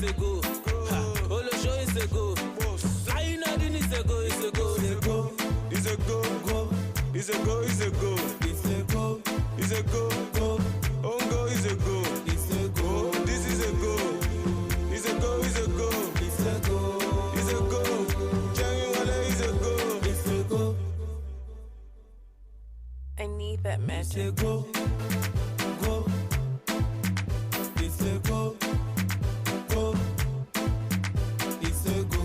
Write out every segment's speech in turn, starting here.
is a go. Olo show is a go. Flying out in is a go, is a go. Is a go, is a go, is a go, is a go, is a go, go. Ongo is a go, is a go. This is a go, is a go, is a go, is a go, is a go. Changiwale is a go, is a go. I need that magic. Is a go, go. Is a go, go. Is a go.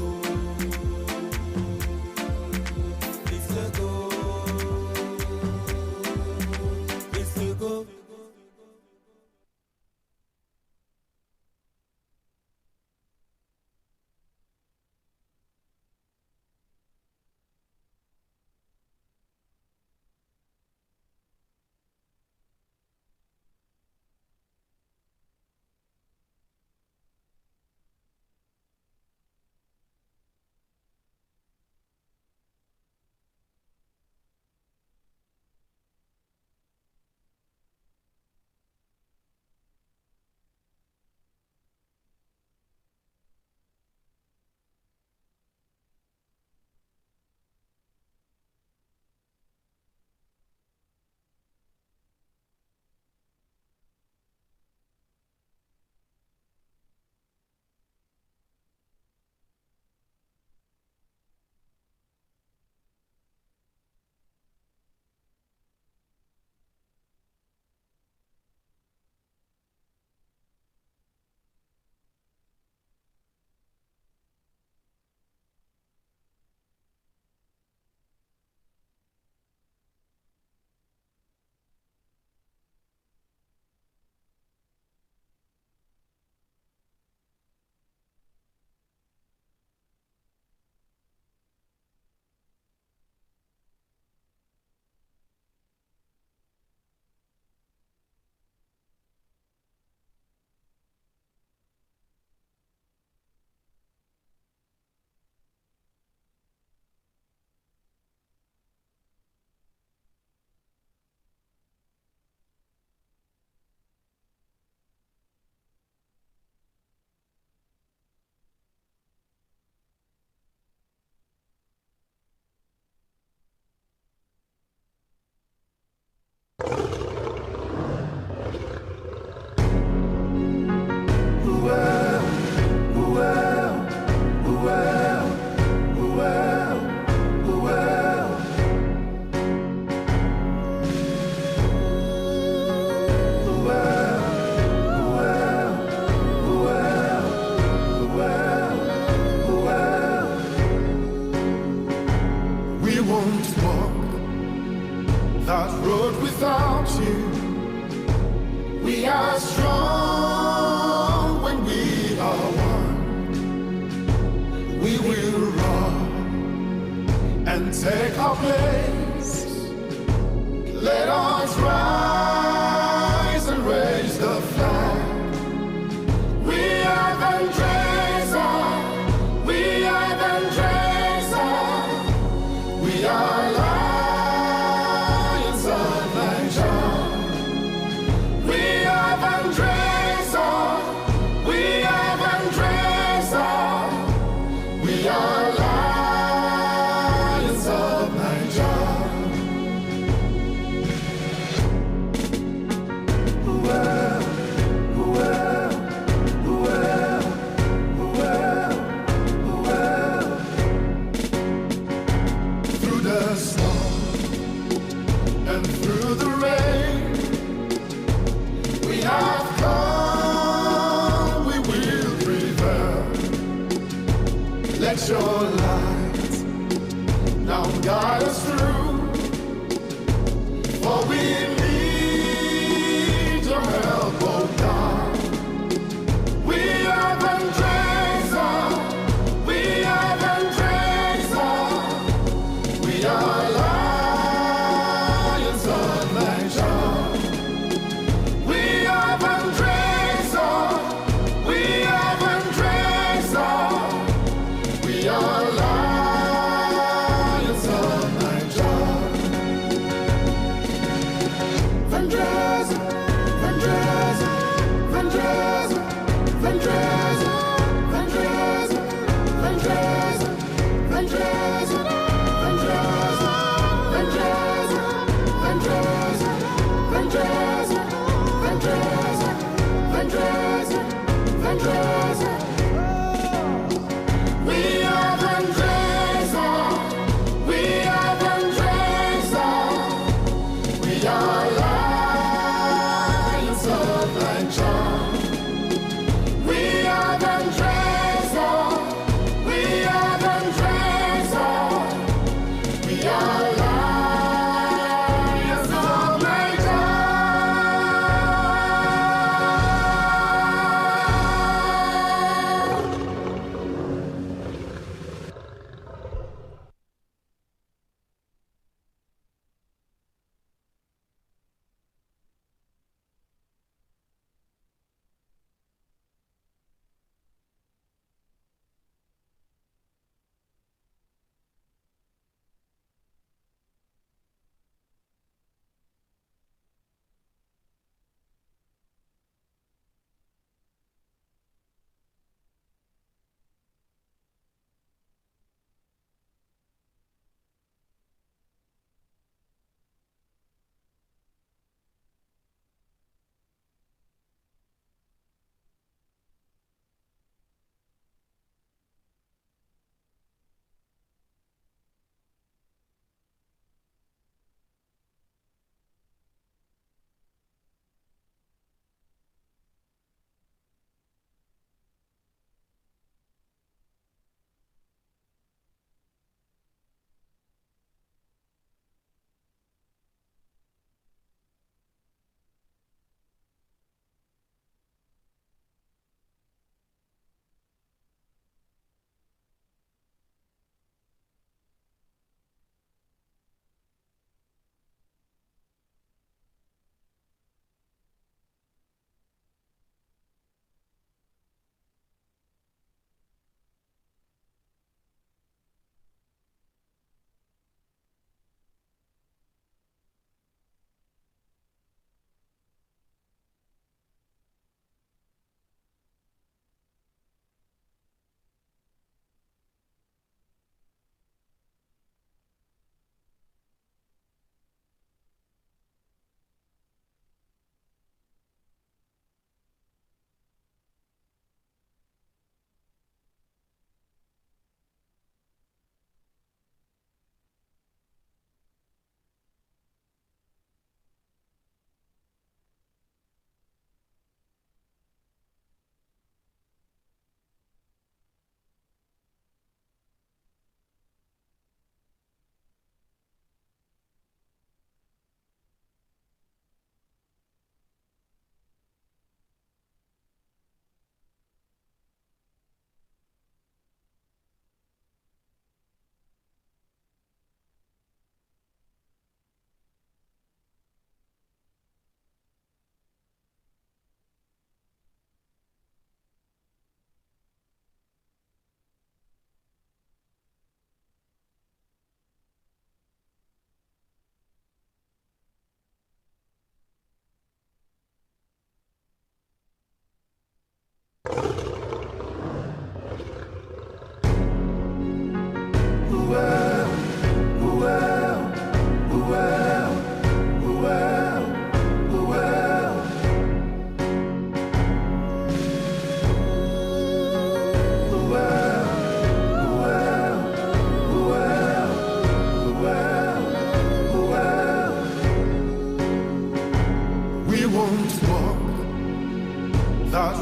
We are lions of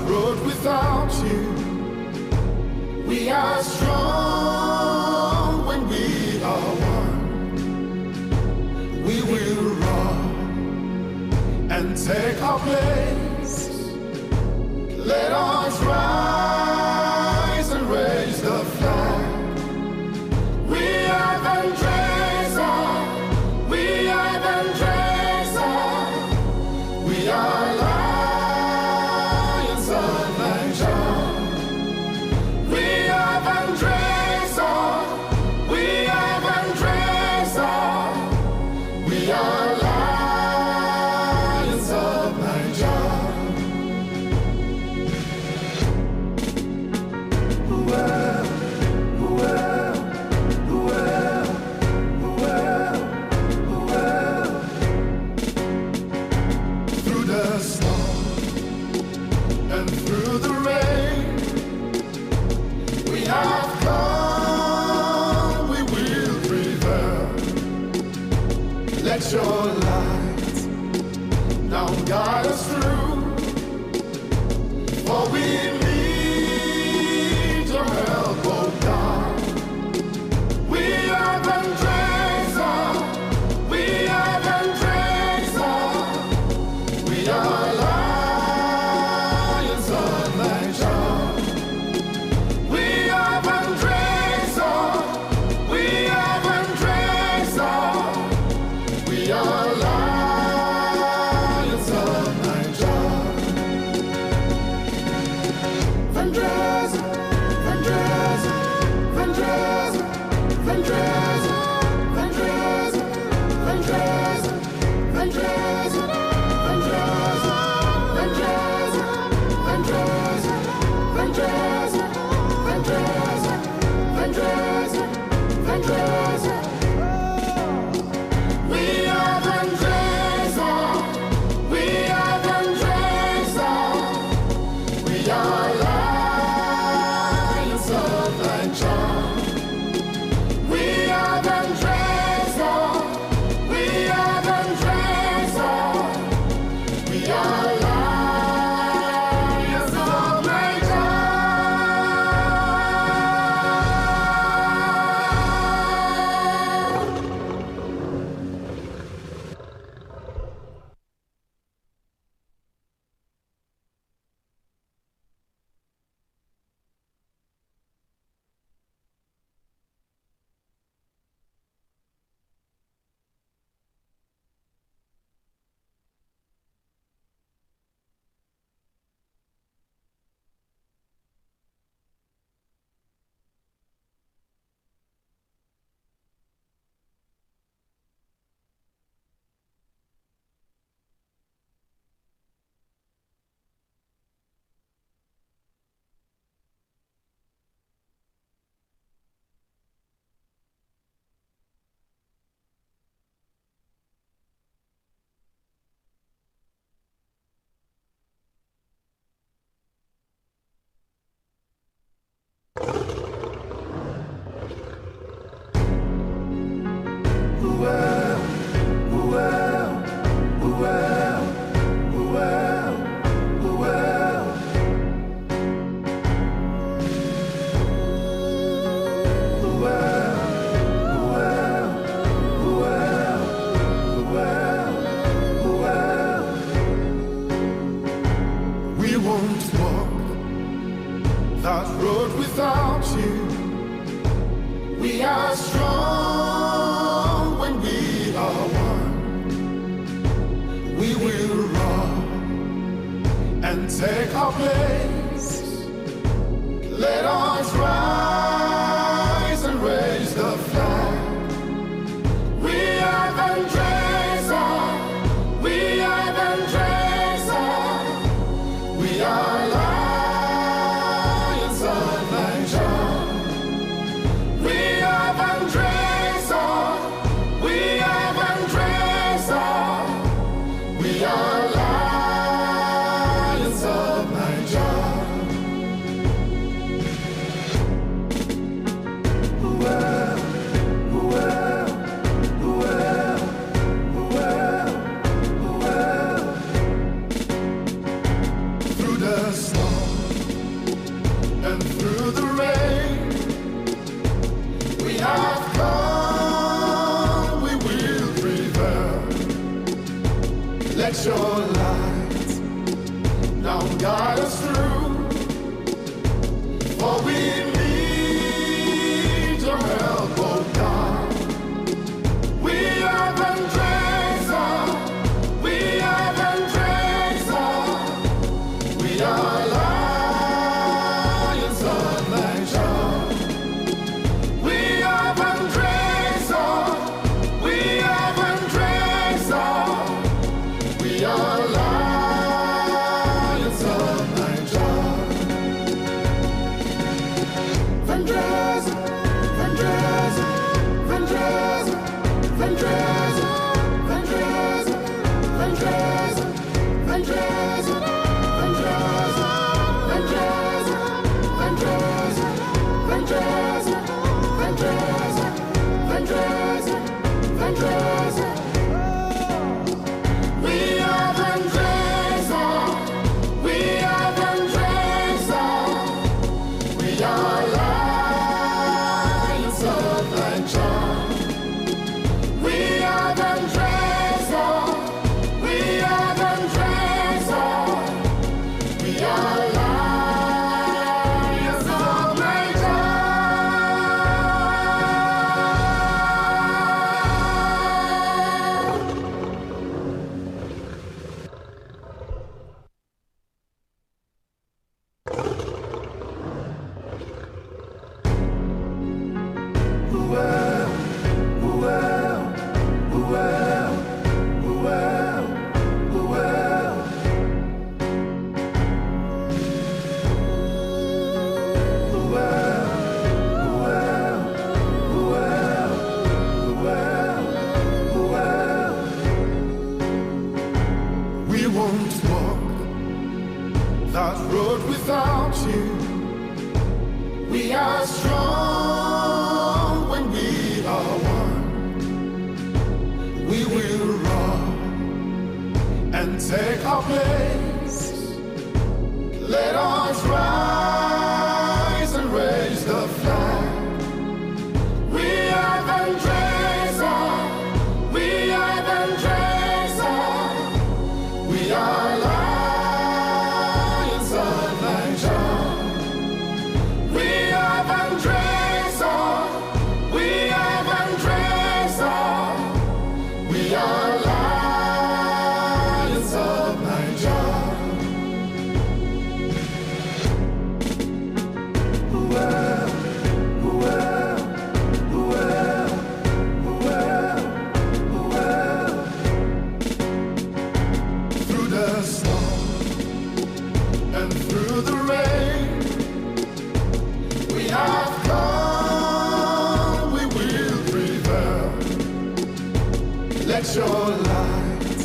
road without you. We are strong when we are one. We will run and take our place. Let us rise and raise the flag. We are Vendresa. We are Vendresa. We are Lions of Niger. We are Vendresa. We are Vendresa. We are Lions of Niger. Through the storm and through the rain, we have come, we will prevail. Let your light now guide us through, for we need your help, oh God. We are Vendresa. We are Vendresa. We are Lions of Niger. We are Vendresa. We are Vendresa. We are Lions of Niger. Vendresa, Vendresa, Vendresa, Vendresa, Vendresa, Vendresa, Vendresa, Vendresa, Vendresa, Vendresa, Vendresa, Vendresa, Vendresa, Vendresa. We are Vendresa. We are Vendresa. We are Lions of Niger. We are Vendresa. We are Vendresa. We are Lions of Niger. We won't walk that road without you. We are strong when we are one. We will run and take our place. Let us rise and raise the flag. We are Vendresa. We are Vendresa. We are Lions of Niger. We are Vendresa. We are Vendresa. We are Lions of Niger. without you. We are strong when we are one. We will run and take our place. Let us rise and raise the flag. We are Vendresa. We are Vendresa. We are Lions of Niger. We are Vendresa. We are Vendresa. We are Lions of Niger. Well, well, well, well, well. Through the storm and through the rain, we have come, we will prevail. Let your light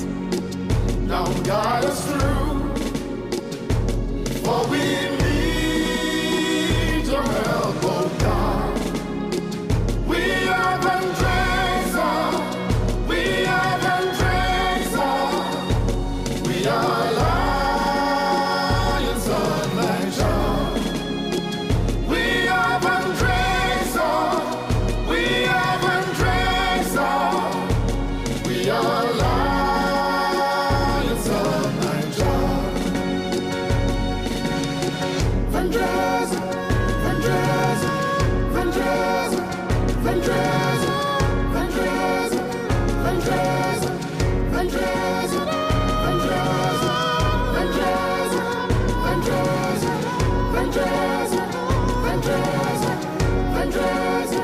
now guide us through, for we need your help, oh God. We are Vendresa. We are Vendresa. We are Lions of Niger. We are Vendresa. We are Vendresa. We are Lions of Niger. Vendresa, Vendresa, Vendresa, Vendresa, Vendresa, Vendresa, Vendresa, Vendresa, Vendresa, Vendresa, Vendresa, Vendresa, Vendresa,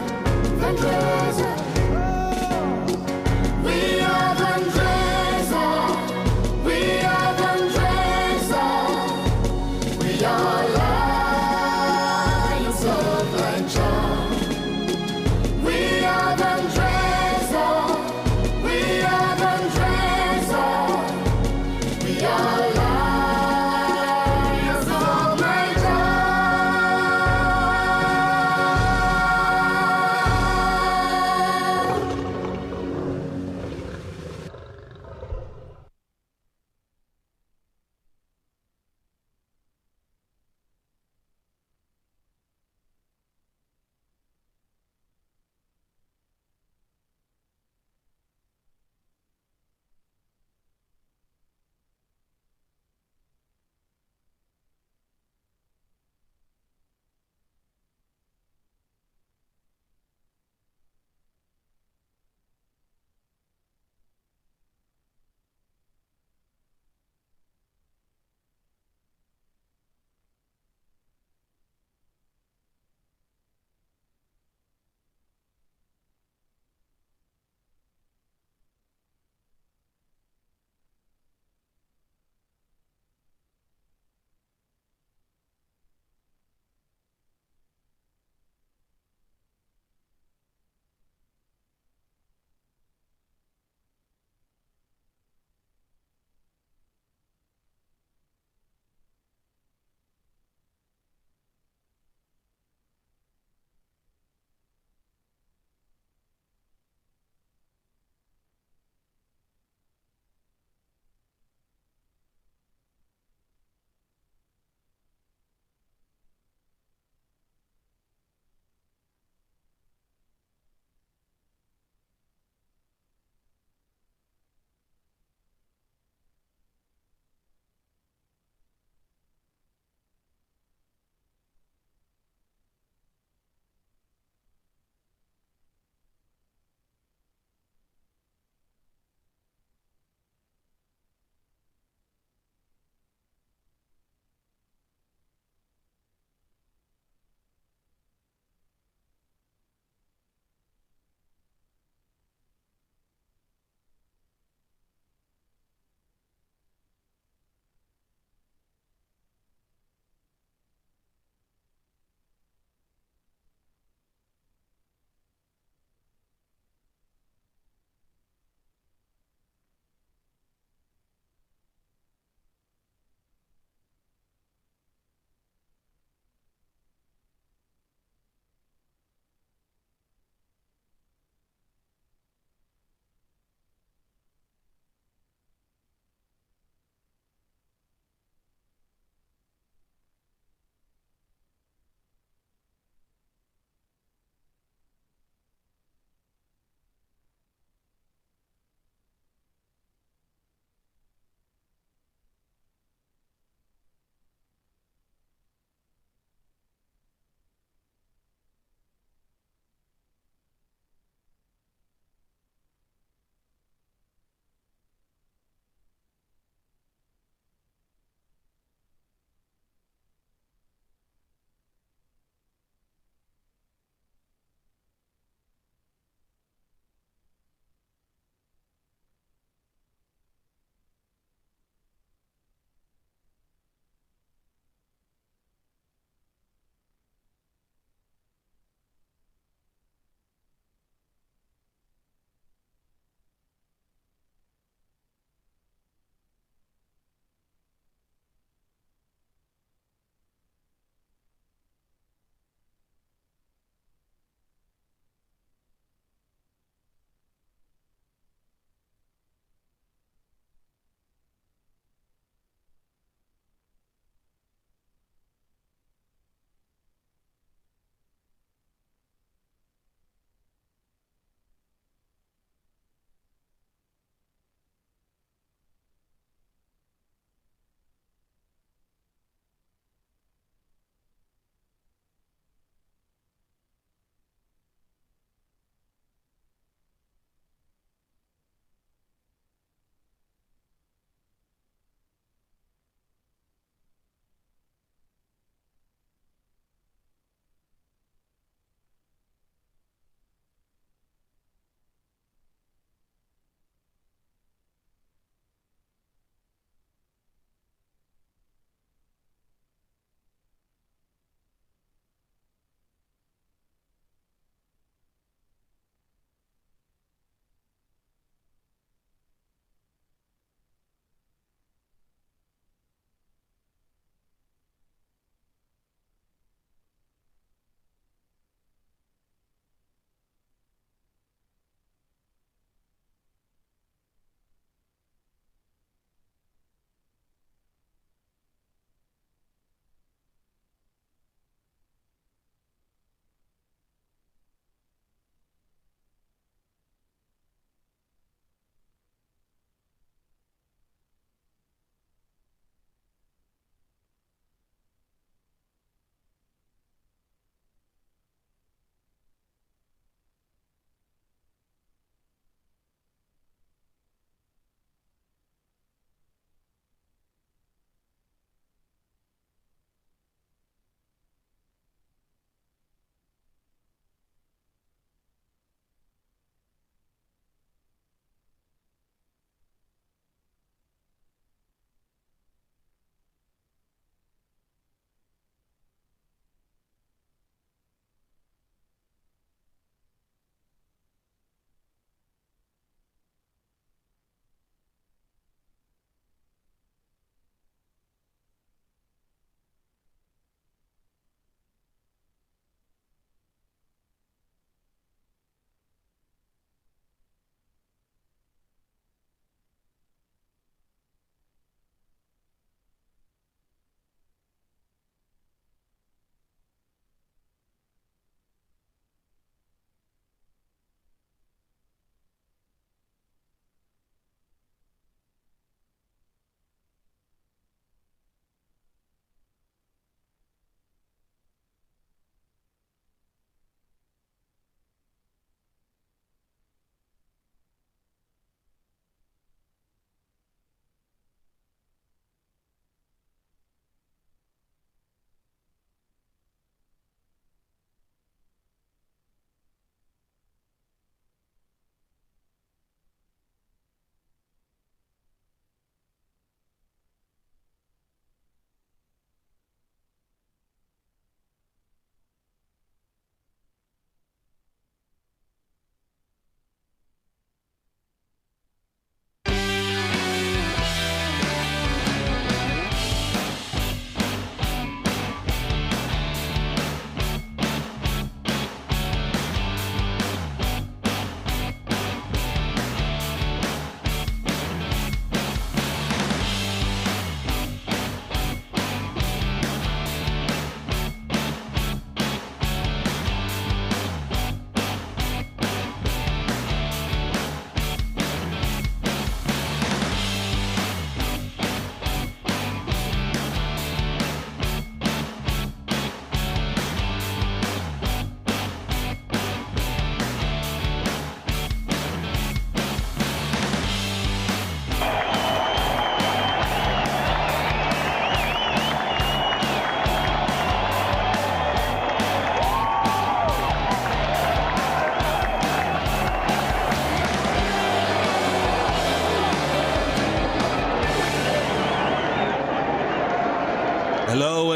Vendresa. We are Vendresa. We are Vendresa. We are Lions.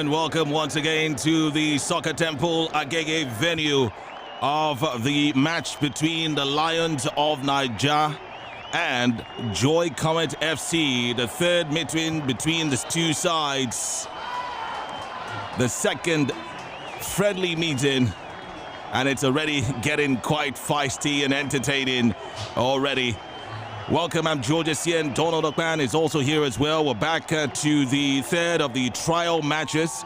and welcome once again to the Soccer Temple Agege venue of the match between the Lions of Niger and Joy Cometh FC, the third meeting between the two sides, the second friendly meeting, and it's already getting quite feisty and entertaining already. Welcome, I'm George Essien. Donald Okpan is also here as well. We're back to the third of the trial matches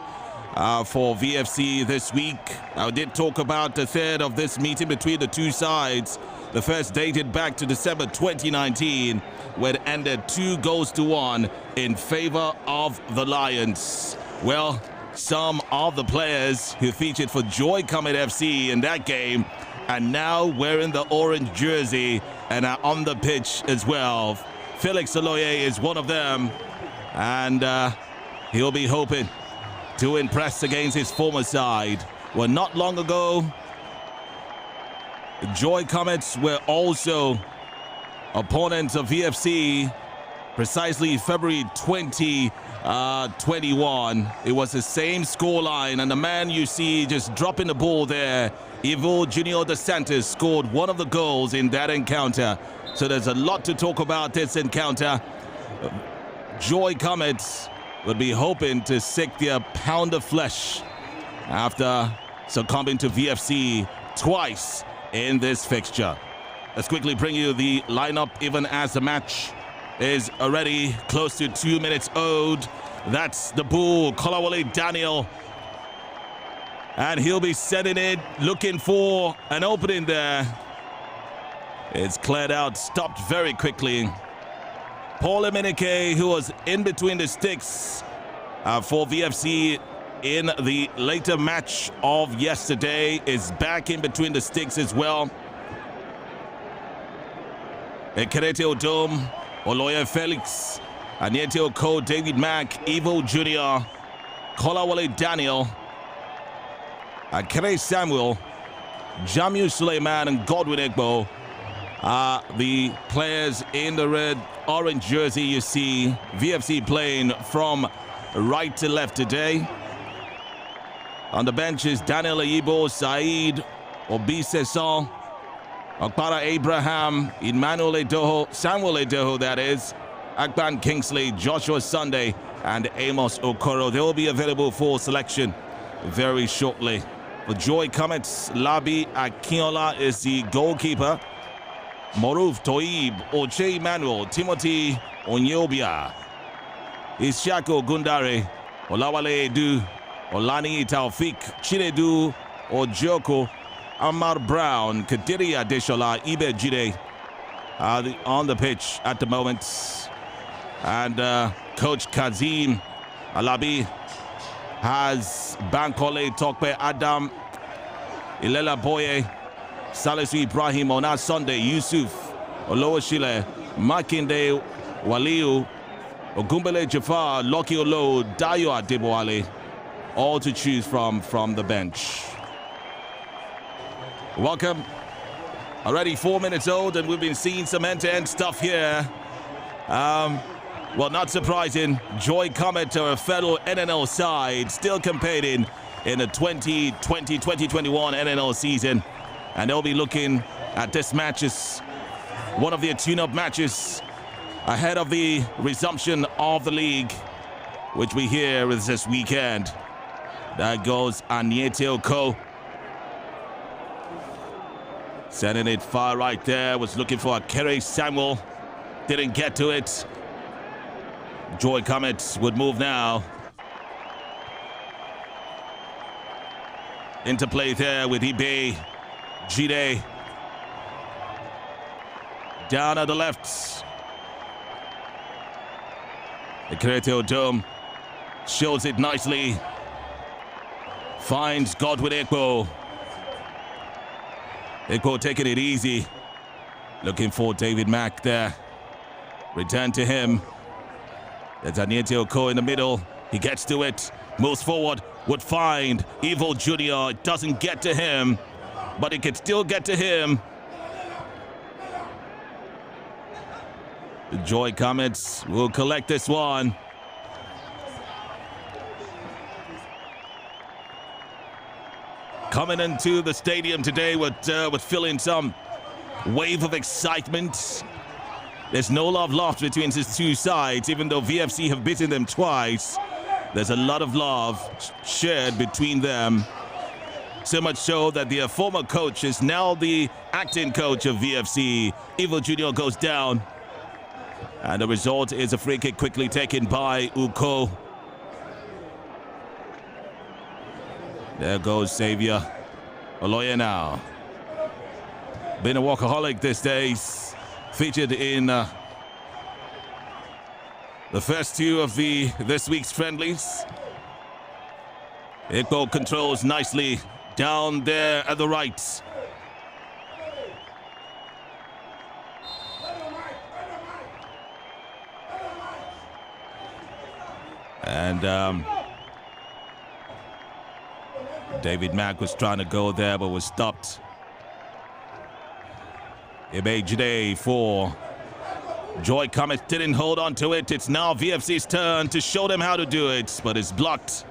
for VFC this week. I did talk about the third of this meeting between the two sides. The first dated back to December 2019, where it ended 2-1 in favor of the Lions. Well, some of the players who featured for Joy Cometh FC in that game are now wearing the orange jersey and are on the pitch as well. Felix Oloye is one of them, and he'll be hoping to impress against his former side. Well, not long ago, Joy Cometh were also opponents of VFC, precisely February 2021. It was the same scoreline, and the man you see just dropping the ball there, Ivo Junior dos Santos, scored one of the goals in that encounter. So there's a lot to talk about this encounter. Joy Cometh would be hoping to seek their pound of flesh after succumbing to VFC twice in this fixture. Let's quickly bring you the lineup even as the match is already close to 2 minutes old. That's the bull, Kolawole Daniel. And he'll be setting it, looking for an opening there. It's cleared out, stopped very quickly. Paul Emenike, who was in between the sticks for VFC in the later match of yesterday, is back in between the sticks as well. Ekerete Odom, Oloye Felix, Anyete Oko, David Mack, Ivo Jr., Kolawole Daniel, Akere Samuel, Jamiu Suleiman, and Godwin Egbo are the players in the red-orange jersey. You see VFC playing from right to left today. On the benches, Daniel Ayibo, Saeed Obiseson, Okpara Abraham, Emmanuel Edoho, Samuel Edoho, that is, Akban Kingsley, Joshua Sunday, and Amos Okoro. They will be available for selection very shortly. For Joy Cometh, Labi Akinola is the goalkeeper. Moruf Toib, Oche Emmanuel, Timothy Onyobia, Isiako Gundare, Olawale Edu, Olani Taufik, Chinedu Ojoko, Amar Brown, Kadiri Adeshola, Ibe Jide are on the pitch at the moment. And Coach Kazim Alabi has Bankole Tokpe Adam, Ilela Boye, Salisu Ibrahim, Ona Sunday, Yusuf, Oloashile, Makinde Waliu, Ogumbele Jafar, Loki Olo, Dayo Adeboale, all to choose from the bench. Welcome. Already 4 minutes old, and we've been seeing some end-to-end stuff here. Well, not surprising, Joy Cometh are a fellow NNL side, still competing in the 2020-2021 NNL season. And they'll be looking at this match as one of their tune-up matches ahead of the resumption of the league, which we hear is this weekend. That goes Anyete Oko. Sending it far right there, was looking for Akere Samuel. Didn't get to it. Joy Cometh would move now. Interplay there with Ibe, Jide. Down at the left. Ekerete Odom shows it nicely. Finds Godwin Ekpo. Ekpo taking it easy. Looking for David Mack there. Return to him. There's Anyete Oko in the middle. He gets to it. Moves forward. Would find Evil Junior. It doesn't get to him, but it can still get to him. The Joy Cometh will collect this one. coming into the stadium today with feeling some wave of excitement. There's no love lost between these two sides, even though VFC have beaten them twice. There's a lot of love shared between them. So much so that their former coach is now the acting coach of VFC. Evil Junior goes down. And the result is a free kick quickly taken by Uko. There goes Xavier Oloye now. Been a workaholic these days. Featured in the first two of this week's friendlies. Eko controls nicely down there at the right. And David Mack was trying to go there but was stopped. Ibejide for Joy Cometh, didn't hold on to it. It's now VFC's turn to show them how to do it, but it's blocked.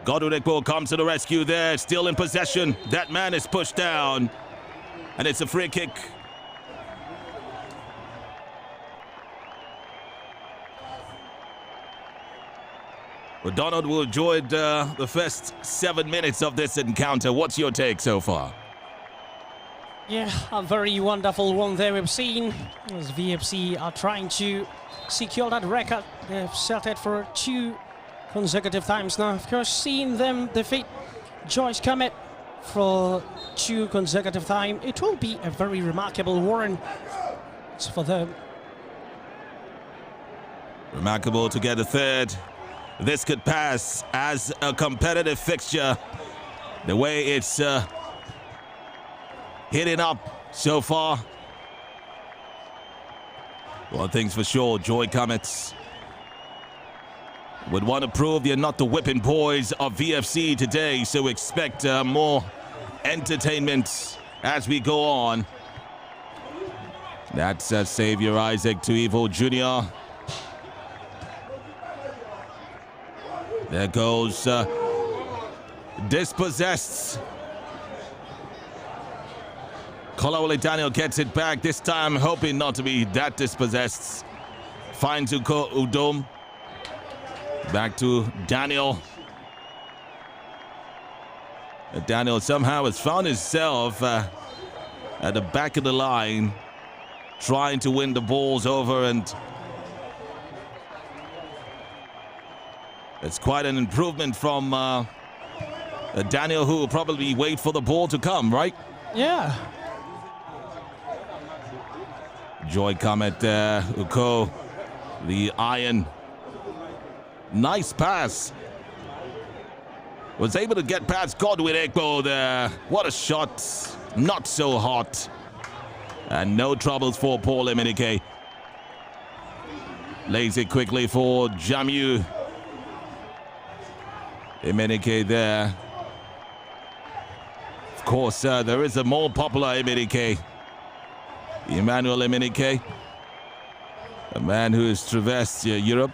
Godwin Ekpo comes to the rescue there, still in possession. That man is pushed down, and it's a free kick. Well, Donald will enjoy the first 7 minutes of this encounter. What's your take so far? Yeah, a very wonderful one there we've seen as VFC are trying to secure that record. They've set it for 2 consecutive times now. Of course, seeing them defeat Joyce Cometh for 2 consecutive times, it will be a very remarkable warrant for them. Remarkable to get a third. This could pass as a competitive fixture. The way it's hitting up so far. One thing's for sure, Joy Cometh would want to prove they're not the whipping boys of VFC today, so expect more entertainment as we go on. That's Xavier Isaac to Evil Junior. There goes dispossessed. Kolawole Daniel gets it back, this time hoping not to be that dispossessed. Finds Uko Udom. Back to Daniel. Daniel somehow has found himself at the back of the line, trying to win the balls over, and it's quite an improvement from Daniel, who will probably wait for the ball to come, right? Yeah. Joy Cometh, Uko, the iron. Nice pass. Was able to get past Godwin Ekpo there. What a shot. Not so hot. And no troubles for Paul Emenike. Lays it quickly for Jamu. Emenike there. Of course, there is a more popular Emenike. Emmanuel Emenike. A man who has traversed Europe.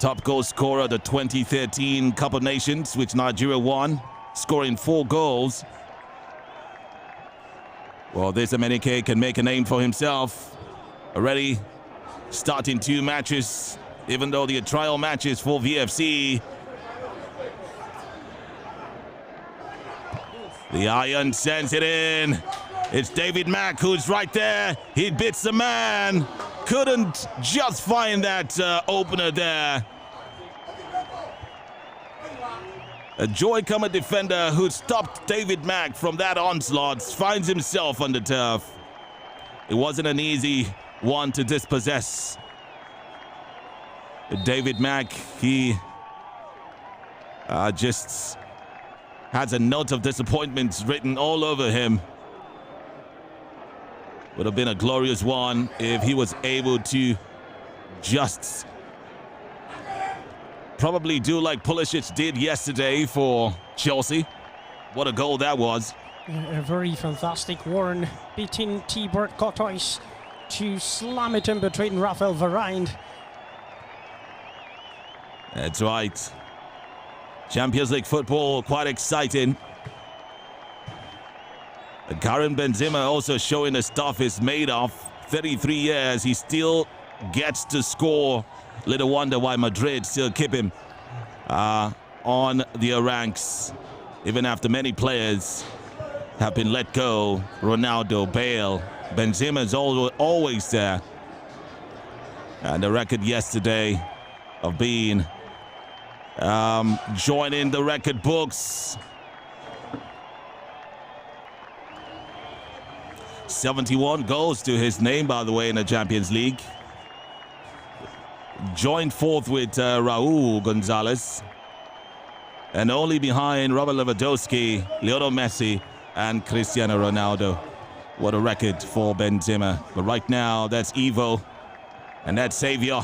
Top goal scorer, the 2013 Cup of Nations, which Nigeria won, scoring 4 goals. Well, this Emenike can make a name for himself. Already starting 2 matches, even though the trial matches for VFC. The Iron sends it in. It's David Mack who's right there. He beats the man. Couldn't just find that opener there. A Joy Cometh defender who stopped David Mack from that onslaught finds himself on the turf. It wasn't an easy one to dispossess. David Mack, he just has a note of disappointment written all over him. Would have been a glorious one if he was able to just probably do like Pulisic did yesterday for Chelsea. What a goal that was. A very fantastic Warren beating Thibaut Courtois to slam it in between Raphael Varane. That's right. Champions League football, quite exciting. Karim Benzema also showing the stuff is made of. 33 years, he still gets to score. Little wonder why Madrid still keep him on their ranks, even after many players have been let go. Ronaldo, Bale, Benzema is always there. And the record yesterday of being joining the record books. 71 goals to his name, by the way, in the Champions League. Joined fourth with Raul Gonzalez. And only behind Robert Lewandowski, Lionel Messi, and Cristiano Ronaldo. What a record for Benzema. But right now, that's Evo. And that savior.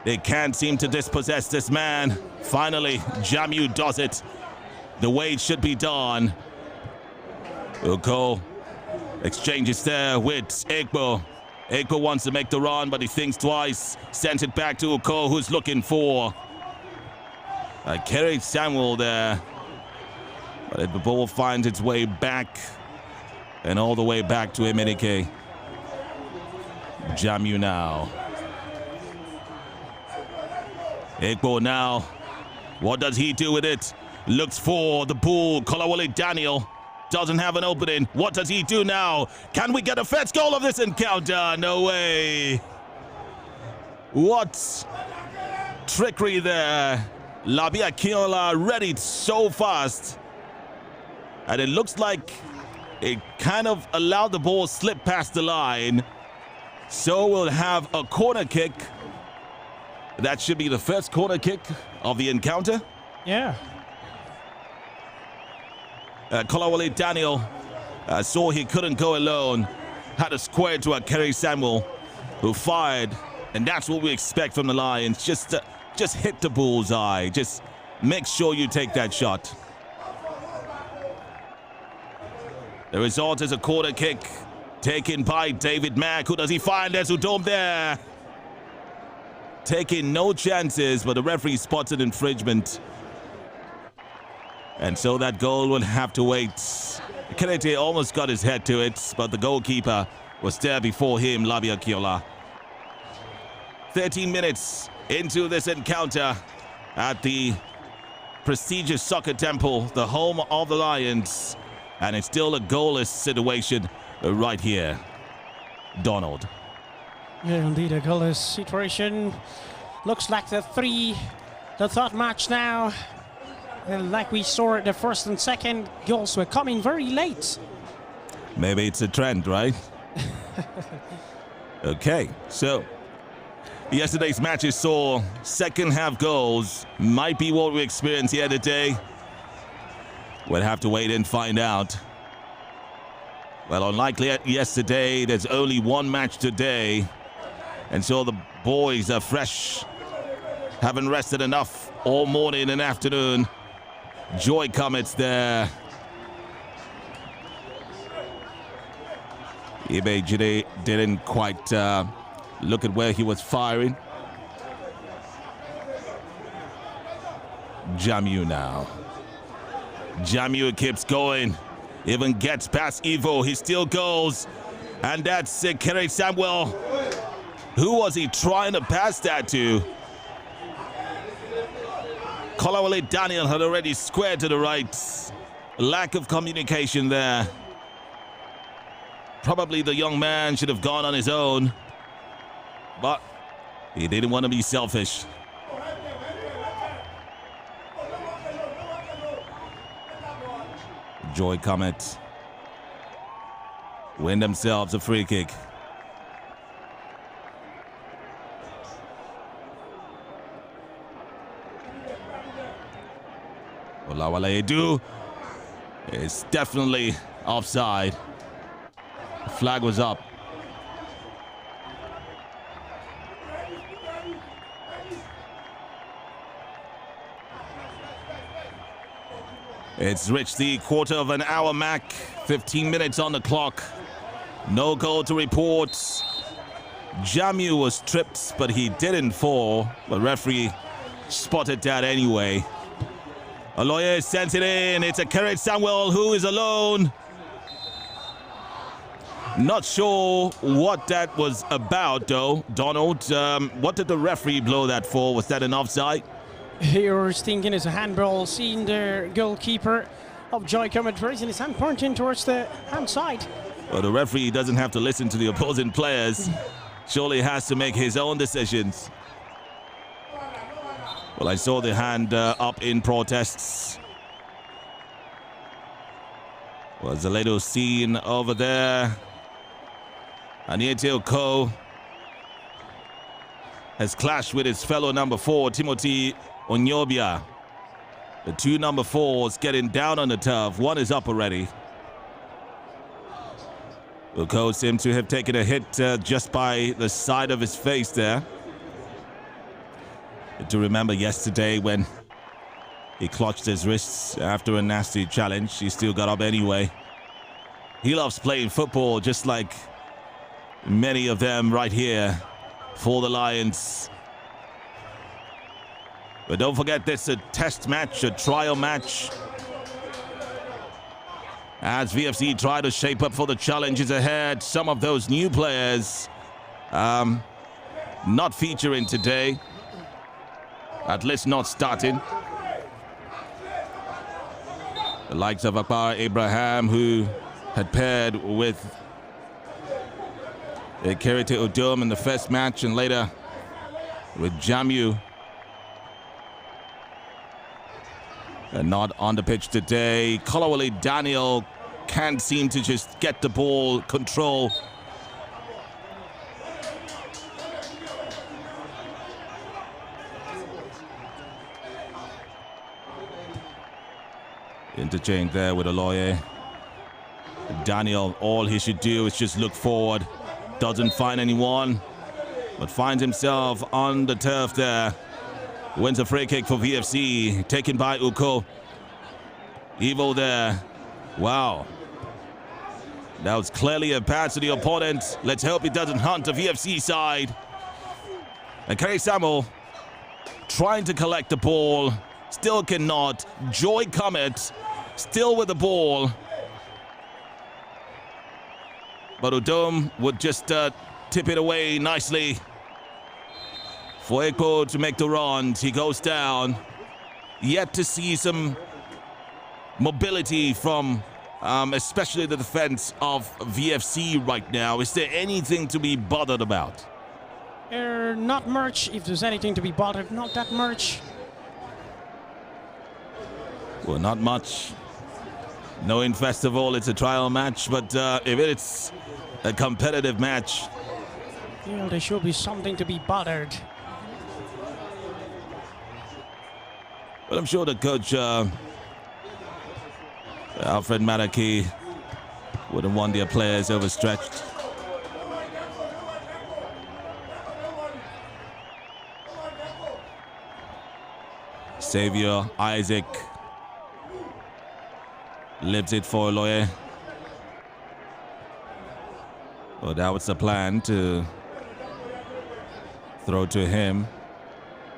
They can't seem to dispossess this man. Finally, Jamu does it the way it should be done. Uko exchanges there with Egbo. Egbo wants to make the run, but he thinks twice. Sends it back to Uko, who's looking for Kerry Samuel there. But the ball finds its way back. And all the way back to Emenike. Jamu now. Egbo now. What does he do with it? Looks for the bull. Kolawole Daniel doesn't have an opening. What does he do now? Can we get a first goal of this encounter? No way. What trickery there. Labia Kiola ready so fast. And it looks like it kind of allowed the ball slip past the line. So we'll have a corner kick. That should be the first corner kick of the encounter. Yeah. Kolawole Daniel saw he couldn't go alone. Had a square to a Kerry Samuel, who fired. And that's what we expect from the Lions. Just hit the bullseye. Just make sure you take that shot. The result is a corner kick taken by David Mack. Who does he find? There's Udom there. Taking no chances, but the referee spots an infringement. And so that goal will have to wait. Kenete almost got his head to it, but the goalkeeper was there before him, Labia Kiola. 13 minutes into this encounter at the prestigious soccer temple, the home of the Lions. And it's still a goalless situation right here. Donald. Yeah, indeed, a goalless situation. Looks like the third match now. And like we saw it, the first and second goals were coming very late. Maybe it's a trend, right? Okay, so yesterday's matches saw second half goals. Might be what we experienced here today. We'll have to wait and find out. Well, unlikely yesterday, there's only one match today. And so the boys are fresh. Haven't rested enough all morning and afternoon. Joy Cometh there. Ibe Jide didn't quite look at where he was firing. Jamu now. Jamu keeps going. Even gets past Evo. He still goes. And that's Kerry Samuel. Who was he trying to pass that to? Kolawole Daniel had already squared to the right. Lack of communication there. Probably the young man should have gone on his own. But he didn't want to be selfish. Joy Cometh win themselves a free kick. Olawale Edu is definitely offside. The flag was up. It's reached the quarter of an hour mark. 15 minutes on the clock. No goal to report. Jamu was tripped, but he didn't fall. The referee spotted that anyway. Aloye sends it in. It's a Cometh Samuel who is alone. Not sure what that was about, though. Donald, what did the referee blow that for? Was that an offside? You're thinking it's a handball. Seeing the goalkeeper of Joy Cometh raising his hand, pointing towards the hand side. Well, the referee doesn't have to listen to the opposing players. Surely has to make his own decisions. Well, I saw the hand up in protests. Was a little scene over there. Aniete Oko has clashed with his fellow number 4, Timothy Onyobia. The 2 number 4s getting down on the turf. One is up already. Oko seemed to have taken a hit just by the side of his face there. To remember yesterday when he clutched his wrists after a nasty challenge, he still got up anyway. He loves playing football just like many of them right here for the Lions. But don't forget, this is a test match, a trial match. As VFC try to shape up for the challenges ahead, some of those new players not featuring today. At least not starting. The likes of Akbar Abraham, who had paired with Kerete Odom in the first match, and later with Jamu. And not on the pitch today. Kolawole Daniel can't seem to just get the ball control. Interchange there with Aloye. Daniel, all he should do is just look forward. Doesn't find anyone, but finds himself on the turf there. Wins a free kick for VFC, taken by Uko. Evo there. Wow. That was clearly a pass to the opponent. Let's hope it doesn't hunt the VFC side. And Cometh Samuel trying to collect the ball. Still cannot. Joy Cometh still with the ball. But Udom would just tip it away nicely. For Ekpo to make the run. He goes down. Yet to see some mobility from especially the defense of VFC right now. Is there anything to be bothered about? Not much. If there's anything to be bothered, not that much. Well, not much. Knowing first of all it's a trial match, but if it's a competitive match, Yeah, there should be something to be bothered. but I'm sure the coach Alfred Maraki wouldn't want their players overstretched. Xavier Isaac lives it for Aloye. Well, that was the plan, to throw to him.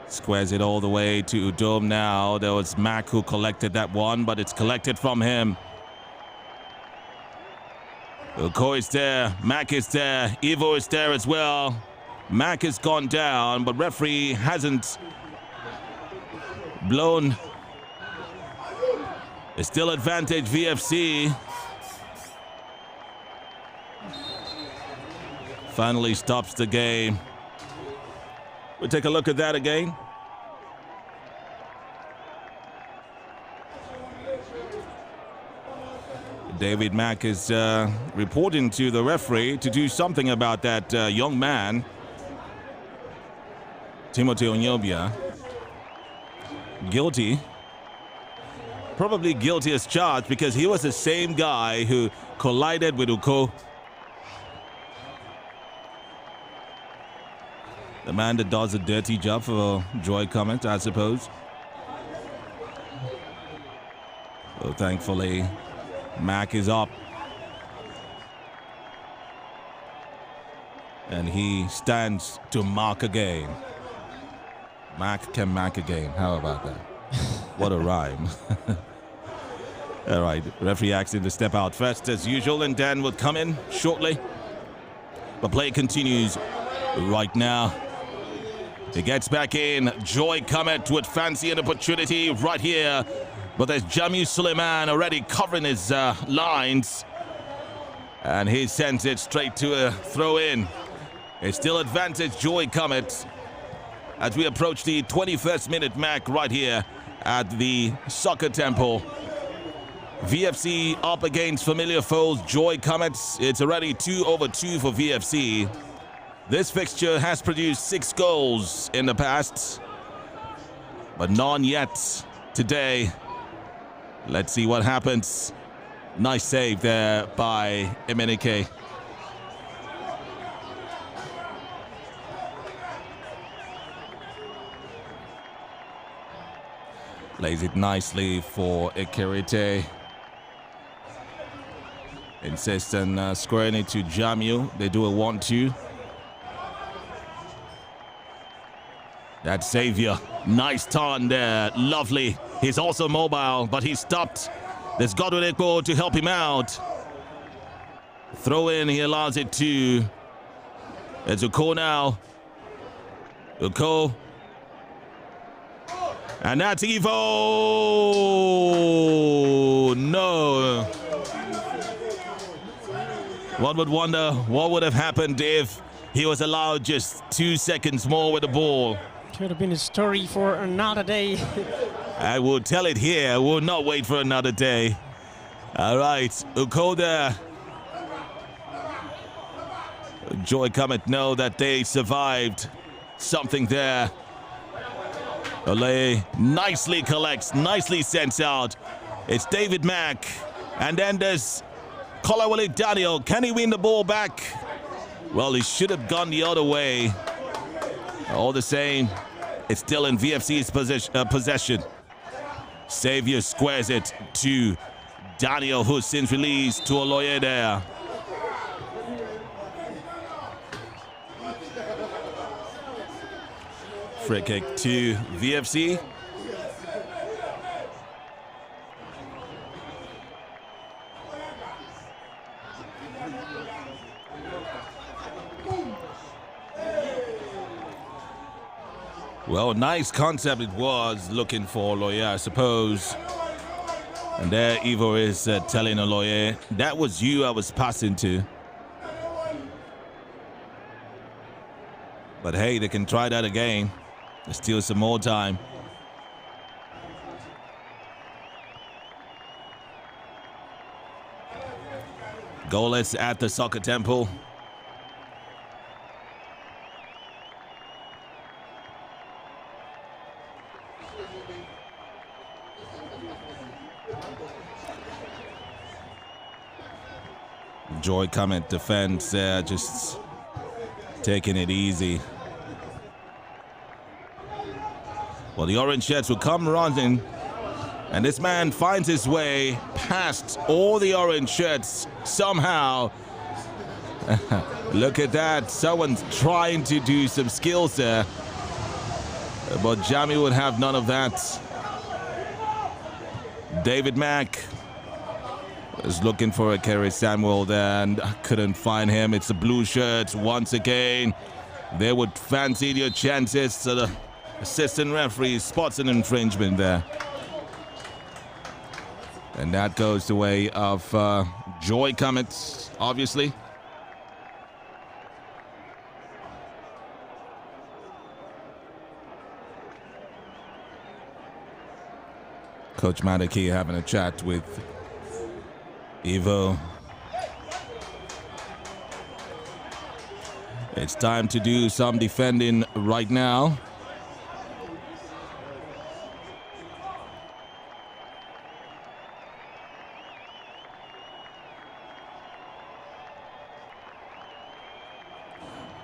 Squares it all the way to Udom now. There was Mac who collected that one, but it's collected from him. Uko is there. Mac is there. Evo is there as well. Mac has gone down, but referee hasn't blown. It's still advantage VFC. Finally stops the game. We'll take a look at that again. David Mack is reporting to the referee to do something about that young man, Timothy Onyobia. Guilty. Probably guilty as charged, because he was the same guy who collided with Uko. The man that does a dirty job for Joy Cometh, I suppose. Well, thankfully, Mac is up. And he stands to mark again. Mac can mark again. How about that? What a rhyme. All right, referee asks him to step out first as usual, and Dan will come in shortly. The play continues right now. He gets back in. Joy Cometh would fancy an opportunity right here, but there's Jamil Suleiman already covering his lines, and he sends it straight to a throw-in. It's still advantage Joy Cometh as we approach the 21st minute mark right here at the Soccer Temple. VFC up against familiar foes, Joy Cometh. It's already 2-2 for VFC. This fixture has produced 6 goals in the past, but none yet today. Let's see what happens. Nice save there by Emenike. Lays it nicely for Ekerete. Insists on squaring it to Jamil. They do a 1-2. That Xavier, nice turn there, lovely. He's also mobile, but he's stopped. There's Godwin Ekpo to help him out. Throw in, he allows it to. It's Uko now. Uko. And that's Evo. No. One would wonder what would have happened if he was allowed just 2 seconds more with the ball. Could have been a story for another day. I will tell it here. I will not wait for another day. All right, Uko there. Joy Cometh know that they survived something there. Ole nicely collects, nicely sends out. It's David Mack. And then there's Kolawole Daniel. Can he win the ball back? Well, he should have gone the other way. All the same, it's still in VFC's possession. Xavier squares it to Daniel, who's since released to Oloye there. Free kick to VFC. Well, nice concept it was, looking for Oloye, I suppose. And there Ivo is telling Oloye, that was you I was passing to. But hey, they can try that again. There's still some more time. Goalless at the Soccer Temple. Joy Cometh defense there, just taking it easy. Well, the orange shirts will come running, and this man finds his way past all the orange shirts somehow. Look at that, someone's trying to do some skills there, but Jamie would have none of that. David Mack was looking for a Kerry Samuel there and couldn't find him. It's the blue shirts once again. They would fancy your chances, so the assistant referee spots an infringement there. And that goes the way of Joy Cometh, obviously. Coach Madaki having a chat with Evo. It's time to do some defending right now.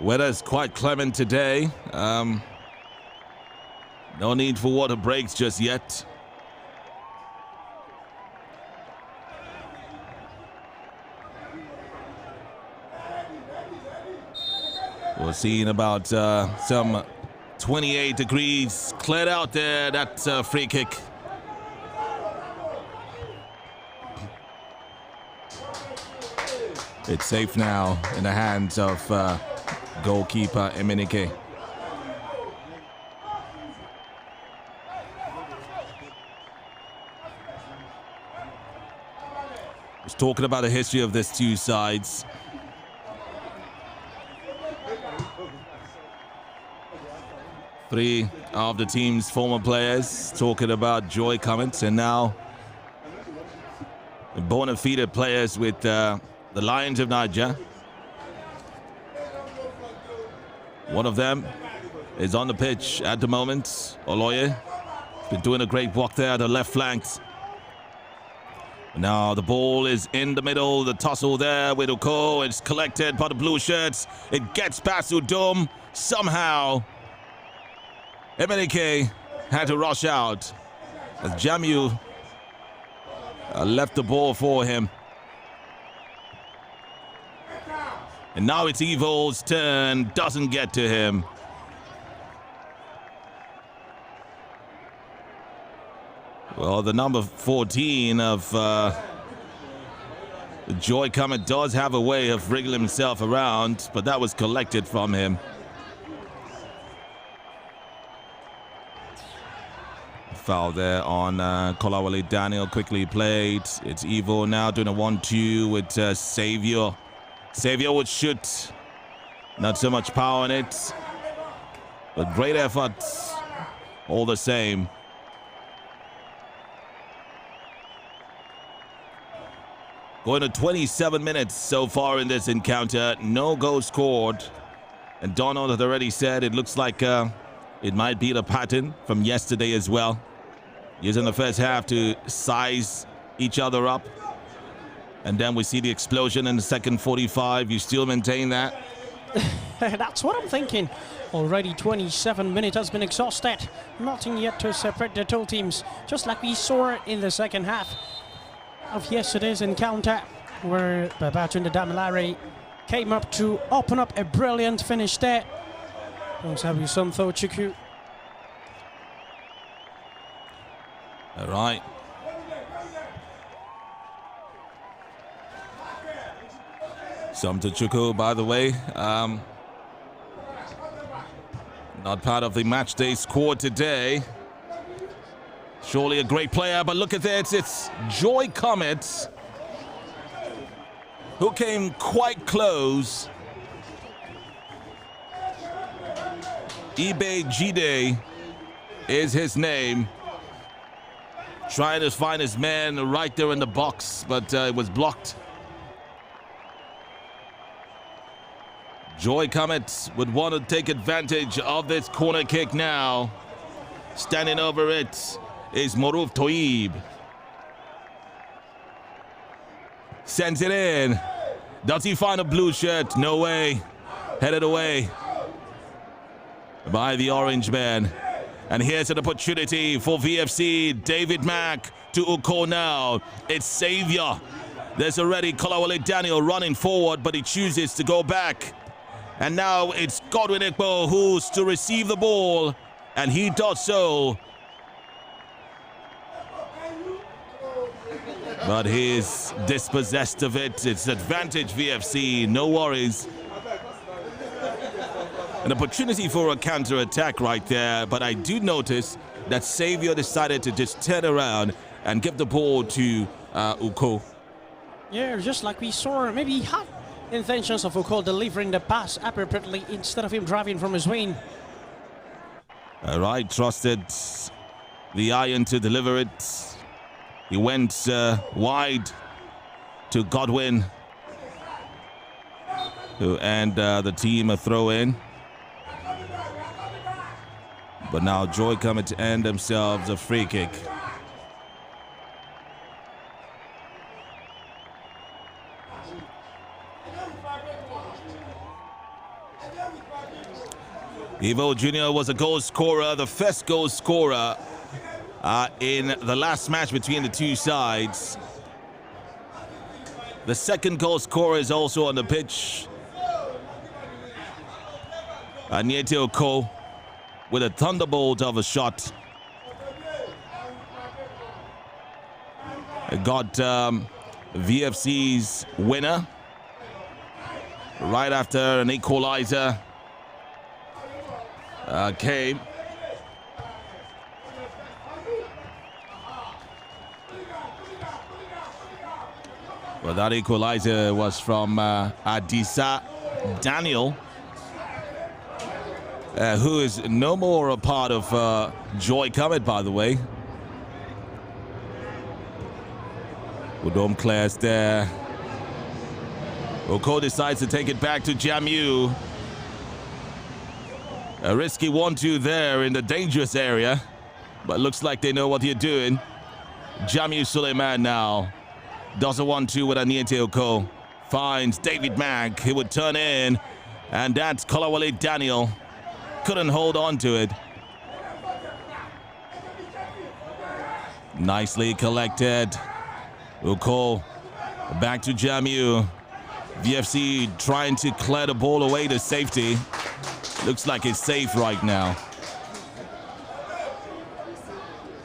Weather's quite clement today. No need for water breaks just yet. We're seeing about some 28 degrees cleared out there. That's a free kick It's safe now in the hands of goalkeeper Emenike. Was talking about the history of these two sides. Three of the team's former players talking about Joy Cometh, and now the bona fide players with the Lions of Niger. One of them is on the pitch at the moment. Oloye has been doing a great walk there at the left flank. Now the ball is in the middle, the tussle there with Uko. It's collected by the blue shirts. It gets past Udom somehow. Emenike had to rush out as Jamu left the ball for him. And now it's Evil's turn, doesn't get to him. Well, the number 14 of Joy Cometh does have a way of wriggling himself around, but that was collected from him. Foul there on Kolawole Daniel, quickly played. It's Evil now doing a 1-2 with Saviour. Saviour would shoot. Not so much power in it, but great effort all the same. Going to 27 minutes so far in this encounter. No goal scored. And Donald had already said it looks like it might be the pattern from yesterday as well. Using the first half to size each other up. And then we see the explosion in the second 45. You still maintain that? That's what I'm thinking. Already 27 minutes has been exhausted. Nothing yet to separate the two teams. Just like we saw in the second half of yesterday's encounter, where Babatunde Damilare came up to open up a brilliant finish there. Sonto Chiku. All right. Sonto Chiku, by the way, not part of the match day squad today. Surely a great player, but look at this. It's Joy Cometh, who came quite close. Ibe Jide is his name. Trying to find his man right there in the box, but it was blocked. Joy Cometh would want to take advantage of this corner kick now. Standing over it is Moruf Toib. Sends it in. Does he find a blue shirt? No way. Headed away by the orange man. And here's an opportunity for VFC. David Mack to Uko now. It's Saviour. There's already Kolawole Daniel running forward, but he chooses to go back. And now it's Godwin Igbo who's to receive the ball, and he does so. But he's dispossessed of it. It's advantage VFC, no worries. An opportunity for a counter-attack right there, but I do notice that Saviour decided to just turn around and give the ball to Uko. Yeah, just like we saw, maybe he had intentions of Uko delivering the pass appropriately instead of him driving from his wing. All right, trusted the iron to deliver it. He went wide to Godwin, and the team a throw in. But now Joy Cometh to end themselves a free kick. Evo Jr. was a goal scorer, the first goal scorer in the last match between the two sides. The second goal scorer is also on the pitch. Anyete Oko with a thunderbolt of a shot. It got VFC's winner right after an equalizer came. Well, that equalizer was from Adisa Daniel, who is no more a part of Joy Cometh, by the way. Udom clears there. Oko decides to take it back to Jamu. A risky 1-2 there in the dangerous area, but looks like they know what they're doing. Jamu Suleiman now does a 1-2 with Aniete Oko. Finds David Mack. He would turn in, and that's Kolawole Daniel. Couldn't hold on to it. Nicely collected. Oko back to Jamu. VFC trying to clear the ball away to safety. Looks like it's safe right now.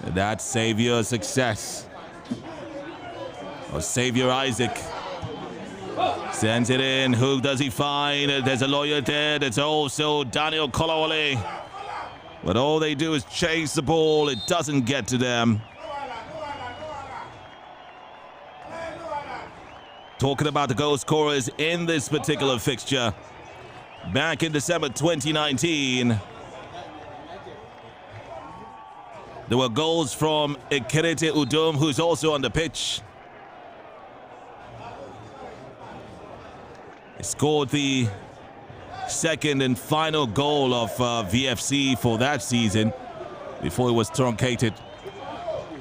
That's Xavier success. Or Xavier Isaac sends it in. Who does he find? There's a lawyer there. There's also Daniel Kolawole. But all they do is chase the ball. It doesn't get to them. Talking about the goal scorers in this particular fixture. Back in December 2019, there were goals from Ekerete Udom, who's also on the pitch. He scored the second and final goal of VFC for that season before it was truncated.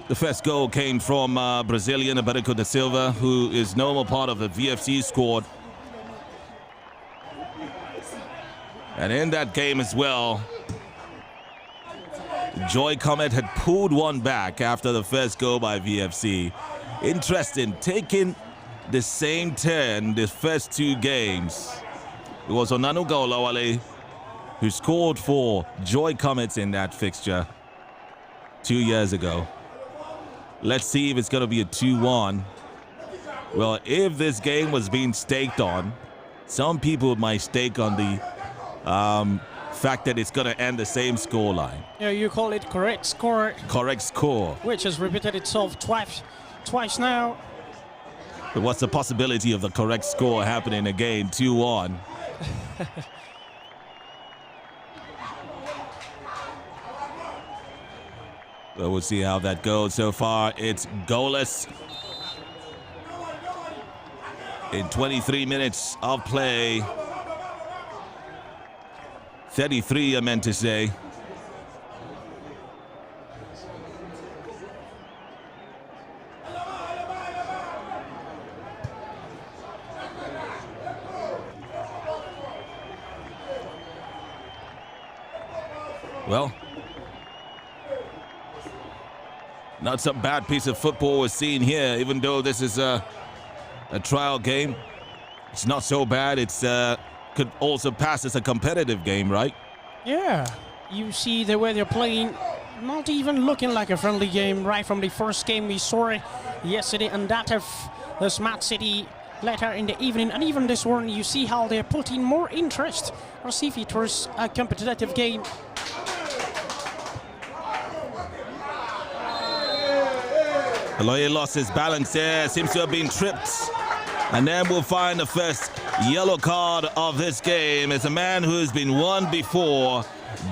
The first goal came from Brazilian Abarico da Silva, who is no more part of the VFC squad. And in that game as well, Joy Cometh had pulled one back after the first goal by VFC. Interesting, taking the same turn the first two games. It was Onanu Gaolawale who scored for Joy Cometh in that fixture 2 years ago. Let's see if it's going to be a 2-1. Well, if this game was being staked on, some people might stake on the fact that it's going to end the same scoreline. Yeah, you call it correct score. Correct score. Which has repeated itself twice now. But what's the possibility of the correct score happening again? 2-1. Well, we'll see how that goes. So far, it's goalless in 23 minutes of play. 33, I meant to say. Well, not some bad piece of football we're seeing here, even though this is a trial game. It's not so bad. It's could also pass as a competitive game, right? Yeah, you see the way they're playing, not even looking like a friendly game right from the first game we saw it yesterday, and that of the Smart City later in the evening, and even this one, you see how they're putting more interest, or see if it was a competitive game. Aloye lost his balance there, seems to have been tripped. And then we'll find the first yellow card of this game. It's a man who's been won before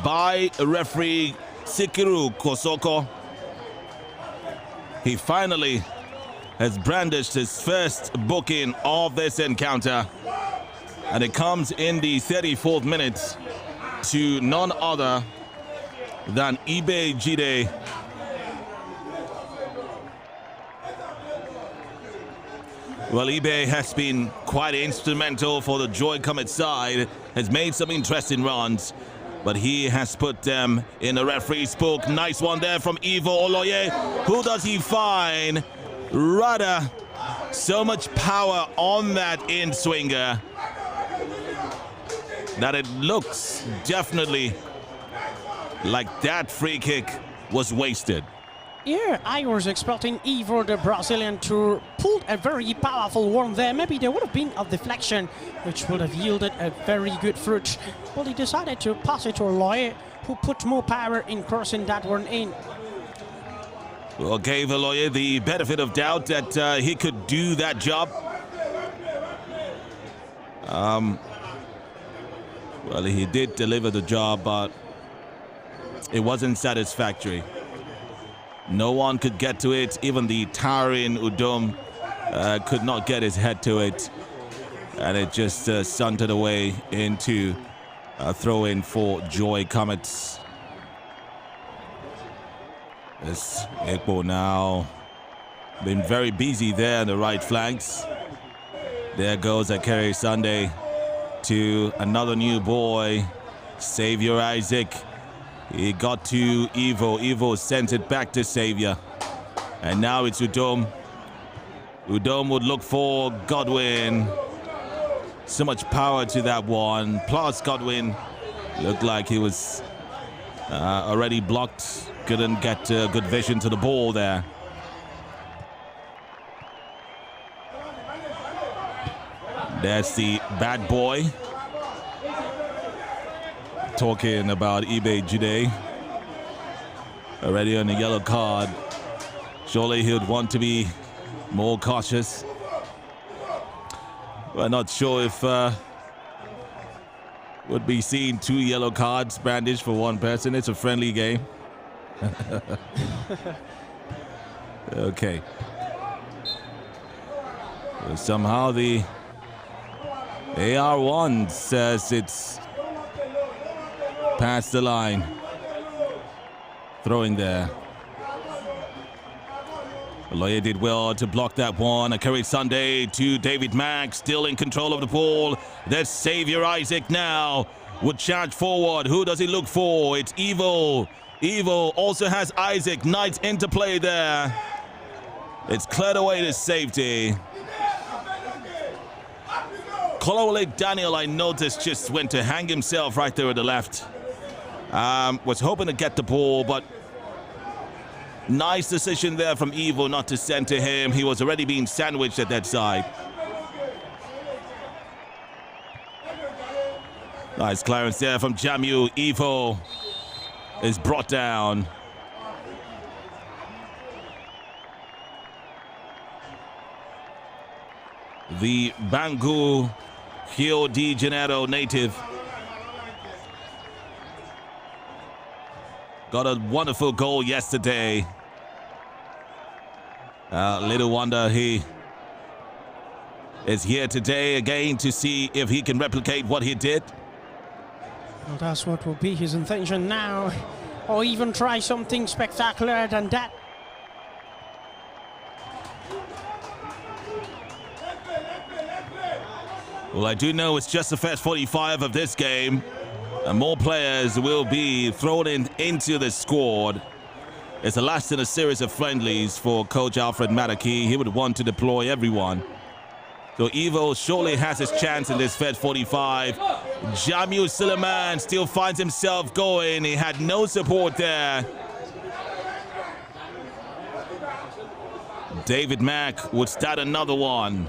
by referee Sikiru Kosoko. He finally has brandished his first booking of this encounter. And it comes in the 34th minute to none other than Ibe Jide. Well, Ibe has been quite instrumental for the Joy Cometh side, has made some interesting runs, but he has put them in the referee's book. Nice one there from Ivo Oloye. Who does he find? Rather, so much power on that in-swinger that it looks definitely like that free kick was wasted. Yeah, I was expecting Ivo, the Brazilian, to pull a very powerful one there. Maybe there would have been a deflection, which would have yielded a very good fruit. But he decided to pass it to Aloye, who put more power in crossing that one in. Well, gave Aloye the benefit of doubt that he could do that job. Well, he did deliver the job, but it wasn't satisfactory. No one could get to it. Even the towering Udom could not get his head to it. And it just sunted away into a throw-in for Joy Cometh. This Ekpo now been very busy there on the right flanks. There goes Akere Sunday to another new boy, Xavier Isaac. He got to Ivo. Ivo sent it back to Xavier. And now it's Udom. Udom would look for Godwin. So much power to that one. Plus Godwin looked like he was already blocked. Couldn't get good vision to the ball there. That's the bad boy. Talking about eBay Jude. Already on the yellow card. Surely he would want to be more cautious. We're not sure if would be seeing 2 yellow cards brandished for one person. It's a friendly game. Okay. So somehow the AR1 says it's past the line. Throwing there. Aloye did well to block that one. Akere Sunday to David Mack, still in control of the ball. There's Xavier Isaac now. Would charge forward. Who does he look for? It's Evo. Evo also has Isaac. Nice interplay there. It's cleared away to safety. Kolawole Daniel, I noticed, just went to hang himself right there at the left. Was hoping to get the ball, but nice decision there from Evo not to send to him. He was already being sandwiched at that side. Nice clearance there from Jamu. Evo is brought down. The Bangu Rio de Janeiro native got a wonderful goal yesterday. Little wonder he is here today again to see if he can replicate what he did. Well, that's what will be his intention now, or even try something spectacular than that. Well, I do know it's just the first 45 of this game, and more players will be thrown into the squad. It's the last in a series of friendlies for Coach Alfred Madaki. He would want to deploy everyone. So Evo surely has his chance in this first 45. Jamu Suleiman still finds himself going. He had no support there. David Mack would start another one.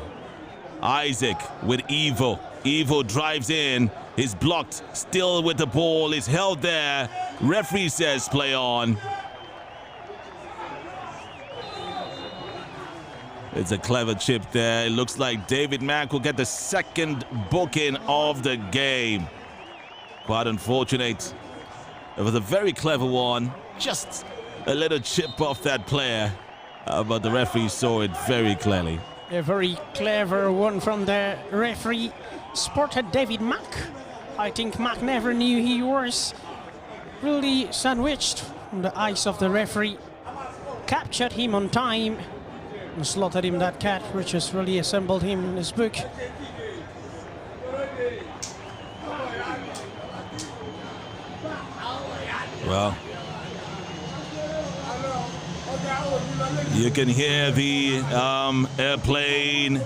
Isaac with Evo. Evo drives in. He's blocked. Still with the ball. He's held there. Referee says play on. It's a clever chip there. It looks like David Mack will get the second booking of the game. Quite unfortunate. It was a very clever one. Just a little chip off that player. But the referee saw it very clearly. A very clever one from the referee. Spotted David Mack. I think Mack never knew he was really sandwiched from the eyes of the referee. Captured him on time and slotted him that cat, which has really assembled him in his book. Well, you can hear the airplane.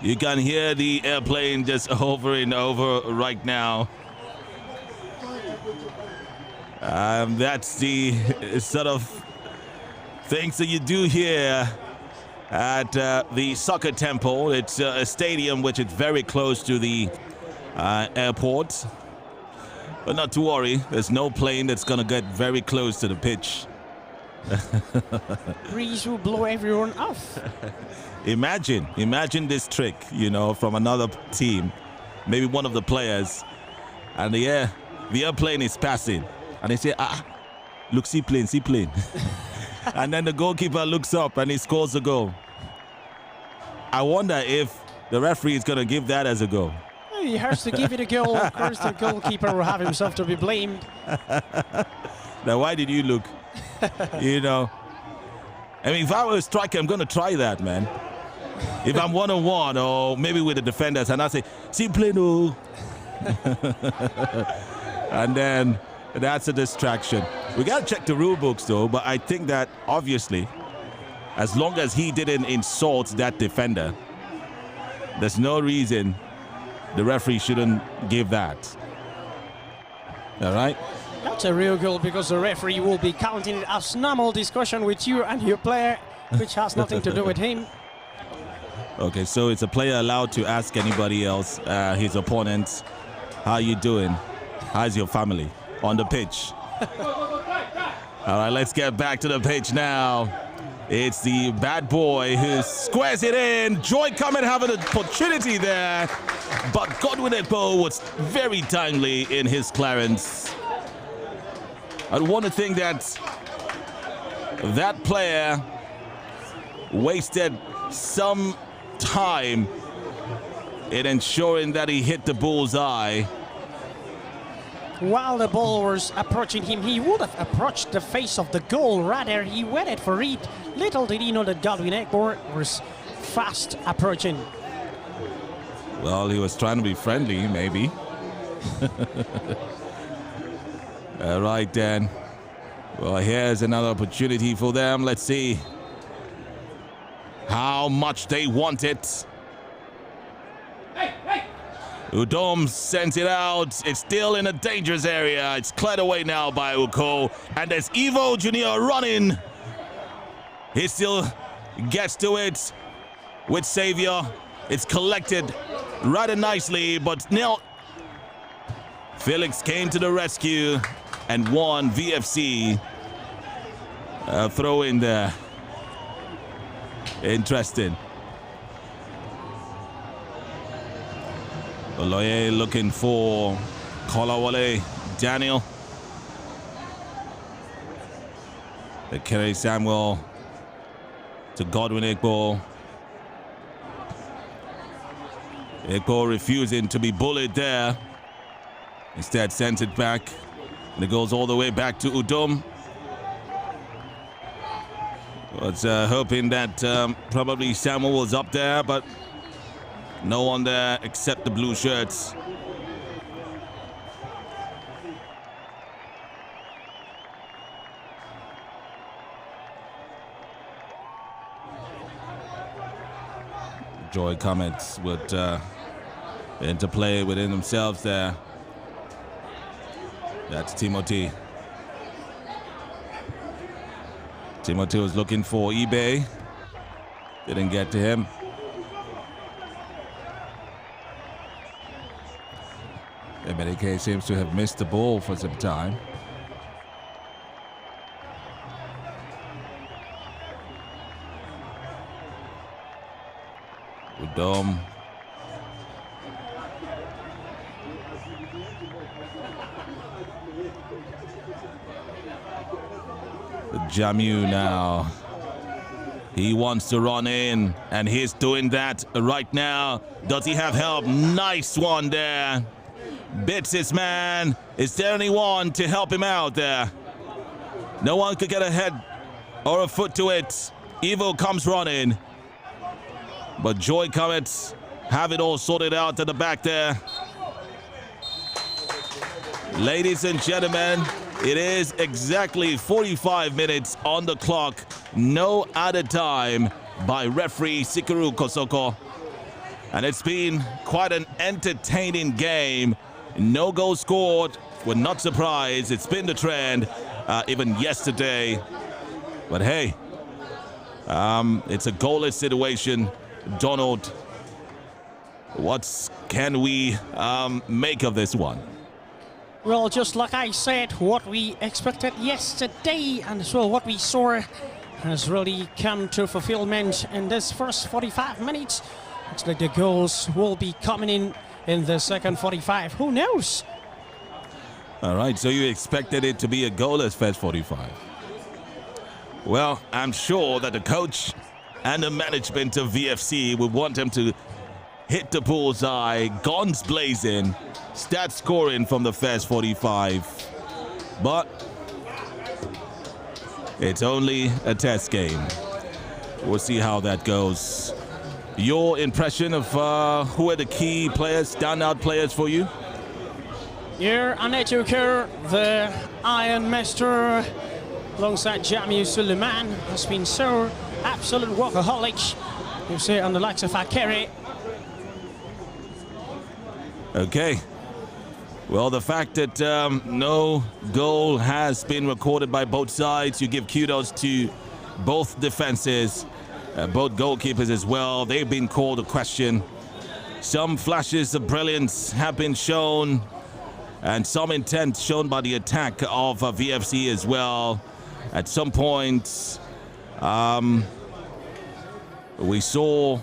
You can hear the airplane just over and over right now. That's the sort of things that you do here at the Soccer Temple. It's a stadium which is very close to the airport. But not to worry, there's no plane that's going to get very close to the pitch. Breeze will blow everyone off. Imagine this trick, you know, from another team, maybe one of the players, and the airplane is passing, and they say, look, see plane. And then the goalkeeper looks up and he scores a goal. I wonder if the referee is going to give that as a goal. He has to give it a goal. Of course, the goalkeeper will have himself to be blamed. Now, why did you look? You know, I mean, if I were a striker, I'm going to try that, man. If I'm one-on-one or maybe with the defenders, and I say, see play no. And then that's a distraction. We got to check the rule books, though, but I think that, obviously, as long as he didn't insult that defender, there's no reason the referee shouldn't give that. All right? That's a real goal because the referee will be counting it as normal discussion with you and your player, which has nothing to do with him. Okay, so it's a player allowed to ask anybody else, his opponents, how you doing? How's your family? On the pitch. All right, let's get back to the pitch now. It's the bad boy who squares it in. Joy Cometh having an opportunity there, but Godwin Ekpo was very timely in his clearance. I want to think that that player wasted some time in ensuring that he hit the bullseye. While the ball was approaching him, he would have approached the face of the goal. Rather, he waited for it. Little did he know that Godwin Ekpo was fast approaching. Well, he was trying to be friendly, maybe. All right, then. Well, here's another opportunity for them. Let's see how much they want it. Udom sends it out. It's still in a dangerous area. It's cleared away now by Uko. And there's Evo Junior running. He still gets to it with Xavier. It's collected rather nicely, but now Felix came to the rescue and won VFC. Throw in there. Interesting. Oloye looking for Kolawole Daniel. They carry Samuel to Godwin Ekpo. Ekpo refusing to be bullied there. Instead sent it back. And it goes all the way back to Udom. Was hoping that probably Samuel was up there, but no one there except the blue shirts. Joy Cometh would interplay within themselves there. That's Timothy. Timothy was looking for eBay. Didn't get to him. Emenike seems to have missed the ball for some time. Udom. Jamu now. He wants to run in, and he's doing that right now. Does he have help? Nice one there. Bits his man. Is there anyone to help him out there? No one could get a head or a foot to it. Evo comes running. But Joy Cometh have it all sorted out at the back there. Ladies and gentlemen, it is exactly 45 minutes on the clock. No added time by referee Sikaru Kosoko. And it's been quite an entertaining game. No goal scored. We're not surprised. It's been the trend even yesterday. But hey, It's a goalless situation. Donald, what can we make of this one? Well, just like I said, what we expected yesterday and as well what we saw has really come to fulfillment in this first 45 minutes. Looks like the goals will be coming in the second 45. Who knows? All right, so you expected it to be a goalless first 45. Well, I'm sure that the coach and the management of VFC would want him to hit the bullseye, guns blazing, start scoring from the first 45. But it's only a test game. We'll see how that goes. Your impression of who are the key players, standout players for you? Here, Anetuker, the Iron Master, alongside Jamie Suleiman, has been so absolute workaholic. You see on the likes of Akere. Okay. Well, the fact that no goal has been recorded by both sides, you give kudos to both defenses, both goalkeepers as well. They've been called a question. Some flashes of brilliance have been shown, and some intent shown by the attack of VFC as well. At some point, we saw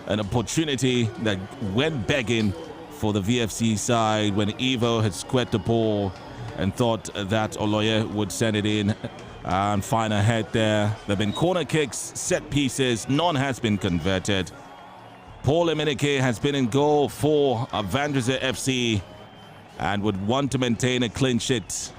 an opportunity that went begging for the VFC side when Evo had squared the ball and thought that Oloye would send it in and find a head there. There have been corner kicks, set pieces, none has been converted. Paul Emenike has been in goal for Vandreza FC and would want to maintain a clean sheet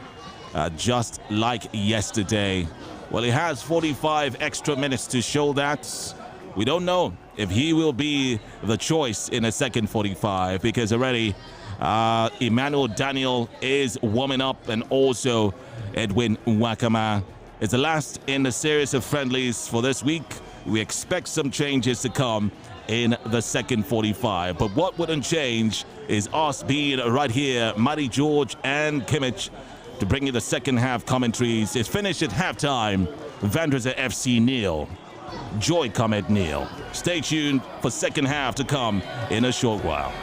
just like yesterday. Well, he has 45 extra minutes to show that. We don't know if he will be the choice in a second 45 because already Emmanuel Daniel is warming up and also Edwin Nwakama is the last in the series of friendlies for this week. We expect some changes to come in the second 45, but what wouldn't change is us being right here, Matty George and Cometh, to bring you the second half commentaries. It's finished at halftime. Vandreza FC nil. Joy Cometh nil. Stay tuned for second half to come in a short while.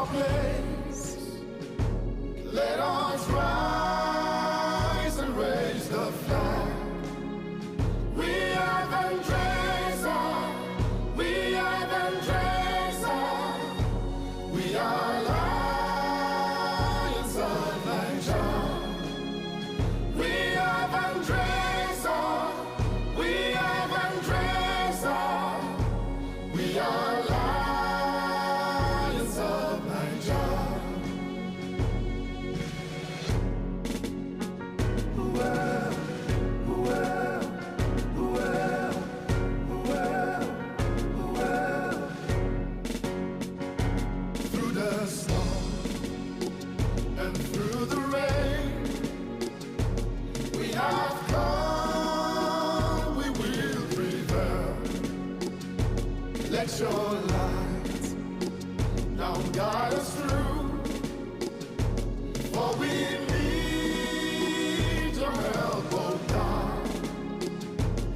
our place. Let us rise and raise the flag. We are Vendresa. We are Vendresa. We are Lions of Niger. We are Vendresa. We are Vendresa. We are Lions of Niger. Through the storm and through the rain, we have come, we will prevail. Let your light now guide us through, for we need your help, oh God.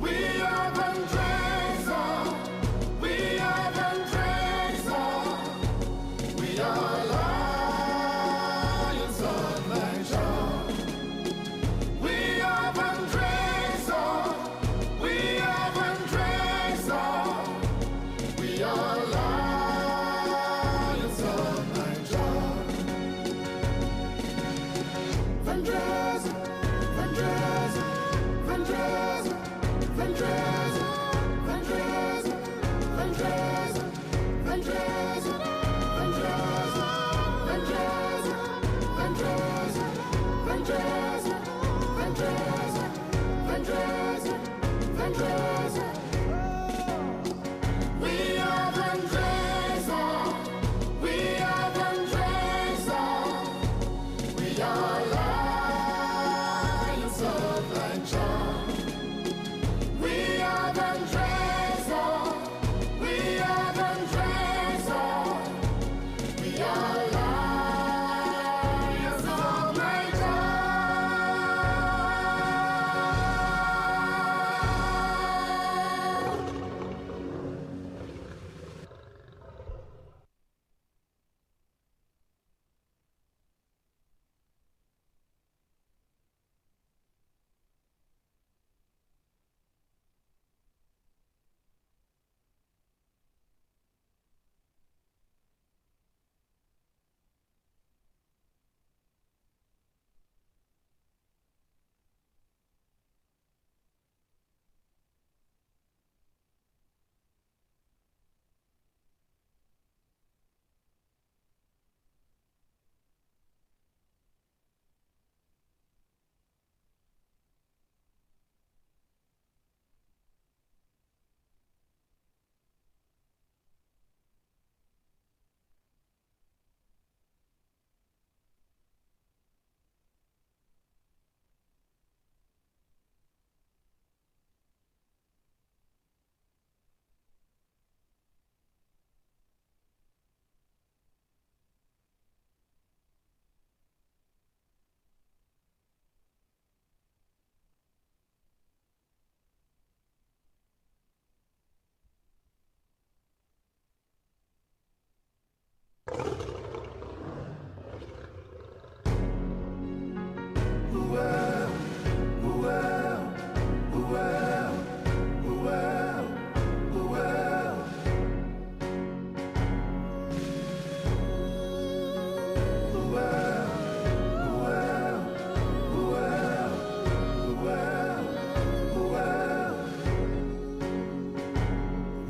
We are Vendresa. We are Vendresa. We are Lions of Niger. We are Vendresa. We are Vendresa. We are Lions of Niger. Vendresa, Vendresa, Vendresa, Vendresa, Vendresa, Vendresa, Vendresa, Vendresa, Vendresa, Vendresa, Vendresa, Vendresa, Vendresa, Vendresa. We are Vendresa. We are Vendresa. We are Lions of Niger. We are Vendresa. We are Vendresa. We are Lions of Niger.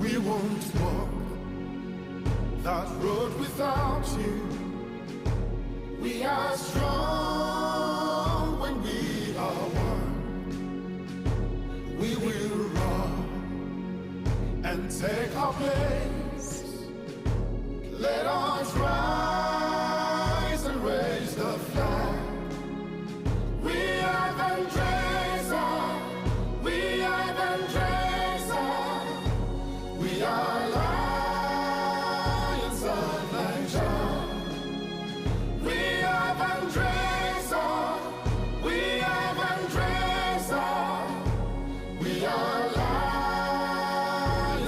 We won't walk that road without you. We are strong when we are one. We will run and take our place. Let us rise and raise the flag. We are Vendresa. We are Vendresa. We are Lions of Niger. We are Vendresa. We are Vendresa. We are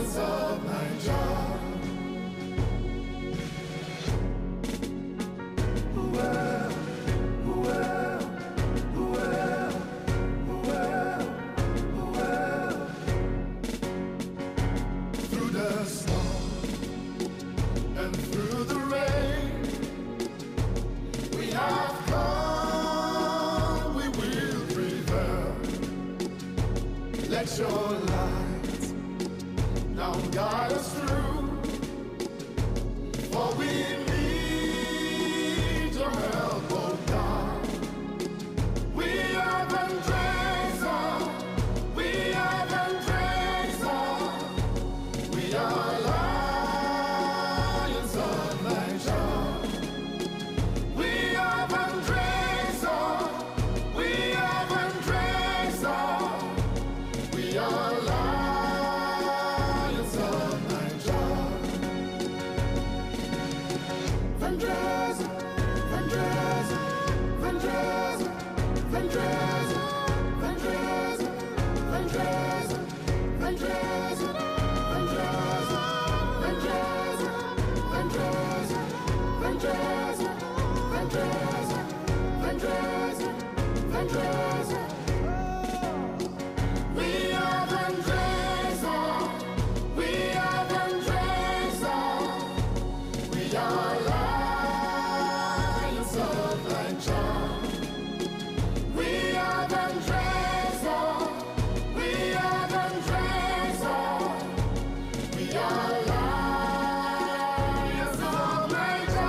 Lions of Niger. your light. Now guide us through, for we need your help, oh God. We are Vendresa, we are Vendresa, we are lions of Niger. We are Vendresa, we are Vendresa, we are lions of Niger. Vendresa, Vendresa, Vendresa, Vendresa, Vendresa, Vendresa, Vendresa, Vendresa, Vendresa, Vendresa, Vendresa, Vendresa, Vendresa, Vendresa. We are Vendresa, we are Vendresa, we are lions of Niger. We are Vendresa, we are Vendresa, we are lions of Niger.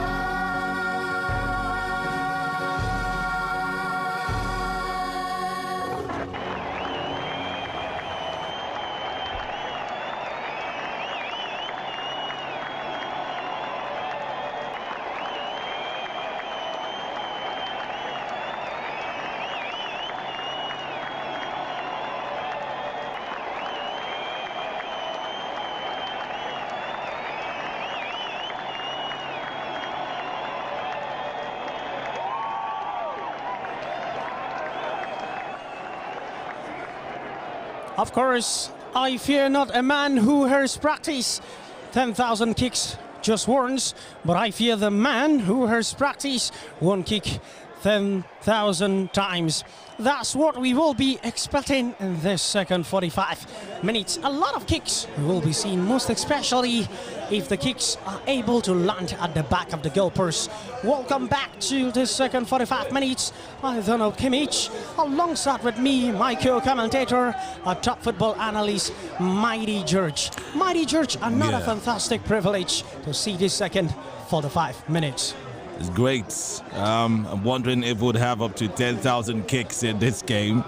Of course, I fear not a man who has practiced 10,000 kicks just once, but I fear the man who has practiced one kick 10,000 times. That's what we will be expecting in this second 45 minutes. A lot of kicks will be seen, most especially if the kicks are able to land at the back of the goalpost. Welcome back to this second 45 minutes. I'm Donald Cometh, alongside with me, my co-commentator, our top football analyst, Mighty George. Mighty George, another fantastic privilege to see this second 45 minutes. It's great. I'm wondering if we'd have up to 10,000 kicks in this game.